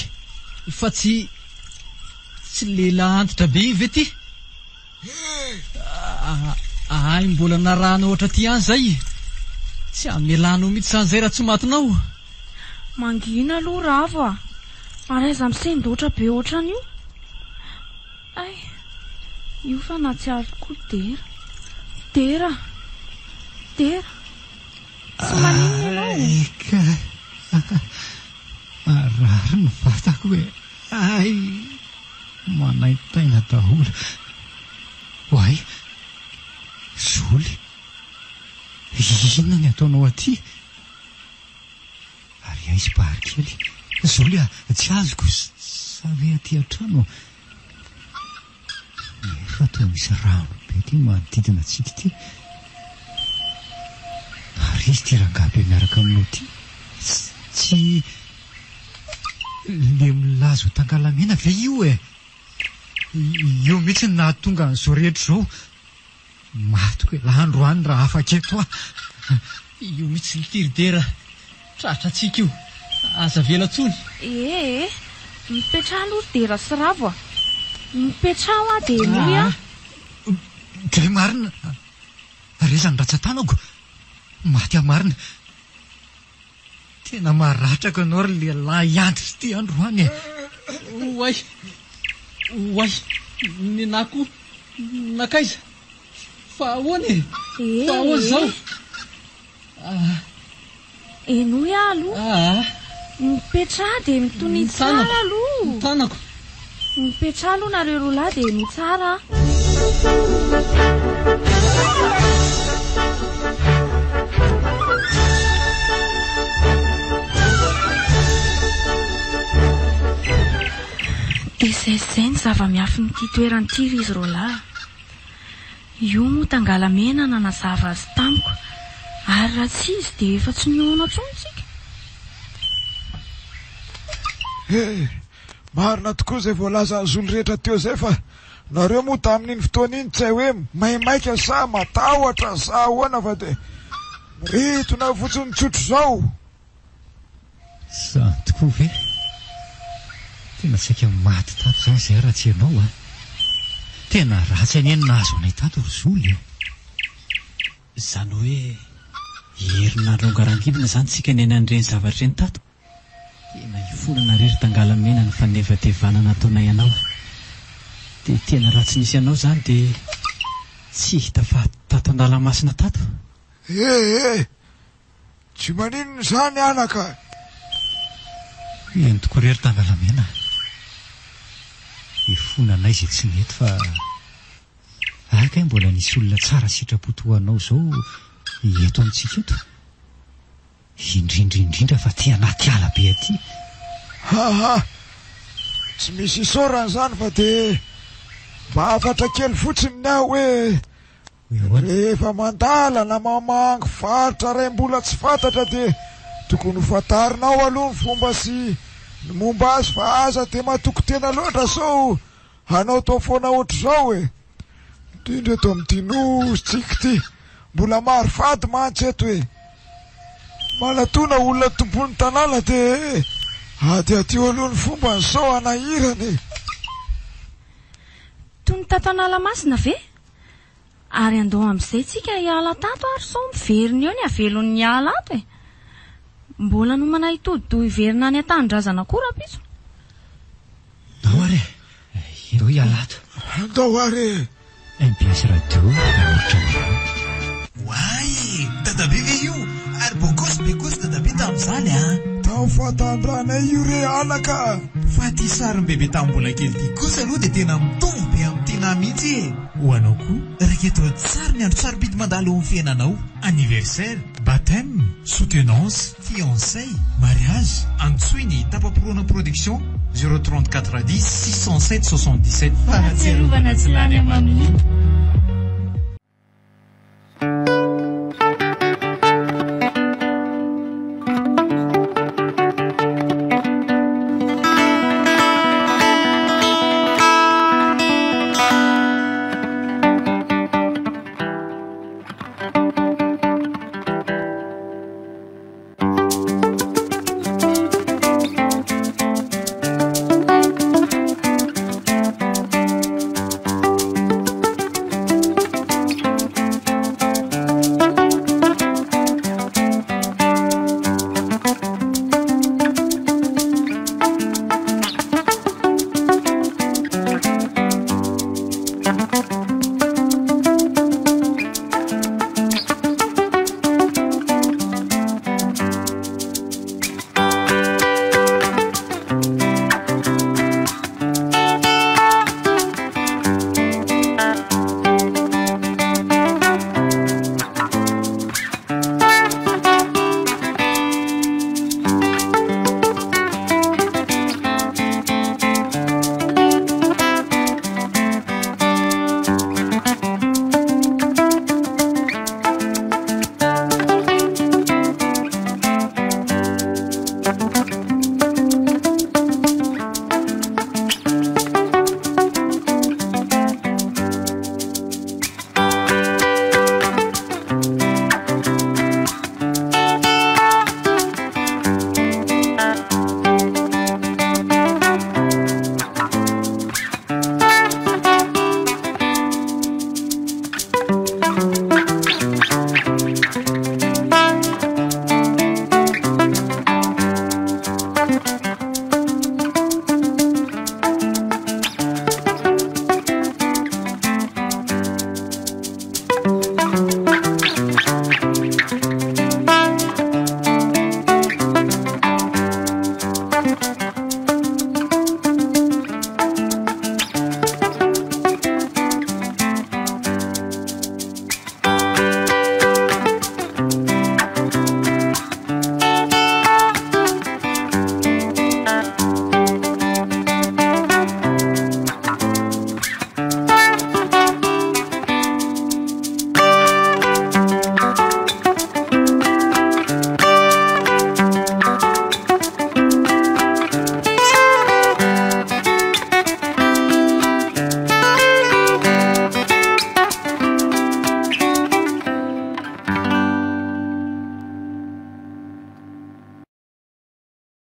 fa tsy lehilahy antitra be ve ty? Ay, mbola narahana ohatra ty any zay. Tsy amelanao mihitsy zany zay raha tsy matinao. Mangina aloha ravo a. Ary aiza misendo ohatra be ohatran'io. Ay, io fa natsiaro koa Dera. Tsy maninona ianao. Marary ny vatako hoe. Ay, manaitaina daholo. Hoay, Zoly, inona ny ataonao aty? Ary aizy barikely. Zoly tsy azoko sa hoe aty an-trano. Nefa toa misy rano be ty manodidina antsika ty. Ary izy ty rangabe miaraka aminao ty. Tsy le milazo tangalamena ve io e? Io mihitsy nahatonga an'izao rehetra zao. Matoko hoe androany raha afaketo ah. Io mihitsy Dera tratra atsika io. Aza vela tsony. Mipetraha aloha Dera sy ravo a. Mipetraha a dia noy a. Dray marina. Rezany ratsan-tanako. Maty amarina. Tena maratraka anao ry lehilahy antitra ty androany e. Oay, ny nako nakaiza. Fa ahoana e? Fa ahoana zao? Noy a aloha. Mipetraha dia mitony tsara aloha. Tanako. Mipetraha aloha nareo roalahy dia mitsara. Izay ny zava-miafy n'ity toeranyity ry izy roalahy. Io moa tangalamena nanazava azy tamiko. Ary raha tsy izy dia efa tsy mihoana intsony tsika. Marina tokoa izay voalaza ny Zoly rehetra teo izay fa nareo moa tamin'iny fotoana iny tsy hay hoe maimaika sa matahotra sa ahoana fa dia miritona fotsiny tsotro zao. Sa tokoa ve? Tena saika maty tato zany izay raha tsy ianao a. Tena ratsy any eny nahazo anay tato ry Zoly. Zany hoe herinandro angarangibina zany tsika ny an'ireny zavatra eny tato. Tena hifonana rery tangalamena ny fanevatevana nataonay ianao. Dia tena raha tsy misy anao zany dia tsy hita fa tato an-dalamasina tato. Tsy maninona izany anaka. Eny tokoa rery tangalamena. Hifonanay izay tsy mety fa akay mbola nisy olona tsara sitrapotoanao zao eto amintsika eto. Indrindra fa ty anaty ala be aty. Tsy misy isaorana zany fa dia mba afatra kely fotsiny ny aho hoe rehefa mandala na mamangy faritra ray mbola tsy fantatra dia tokony hofantarinao aloha ny fomba sy ny momba azy fa aza dia matoko tena loatra sao hanao tao foana ohatr' zao e. Indrindra eto amin'ity nositsika ity mbola maro fady mantsy eto e. Malatona olona tompony tanàna dia ady aty aloha ny fomba ny sao anahirany. Tony tato an-Nalamasina ve? Ary andao amin'izay tsika hiala tato ary sao miverina eo ny avelon'ny ala ato e. Mbola no manahitodido hiverina any an-tanindrazana koa rapiso. Andao are, ireo hiala ato. Andao are. MBS Radio naoritra ny Wai, dadabe ve io? Ary bekosy dadabe tamin'izany a. Tao fatandranay io re anaka. Fa ty sarin'ny bebe tamin'ny mbola kely ty kosa aloha dia tena mitombo be amin'ity tiana mihitsy e. Ho anao koa raketo tsara ny andro sarobidy mandalo amin'ny fiainanao. Anniversaire, baptême, soutenance, fiançay, mariage. Antsoiny Tapapirona Production 034 10 607 77. Fahatsiarovana tsy lany amamy.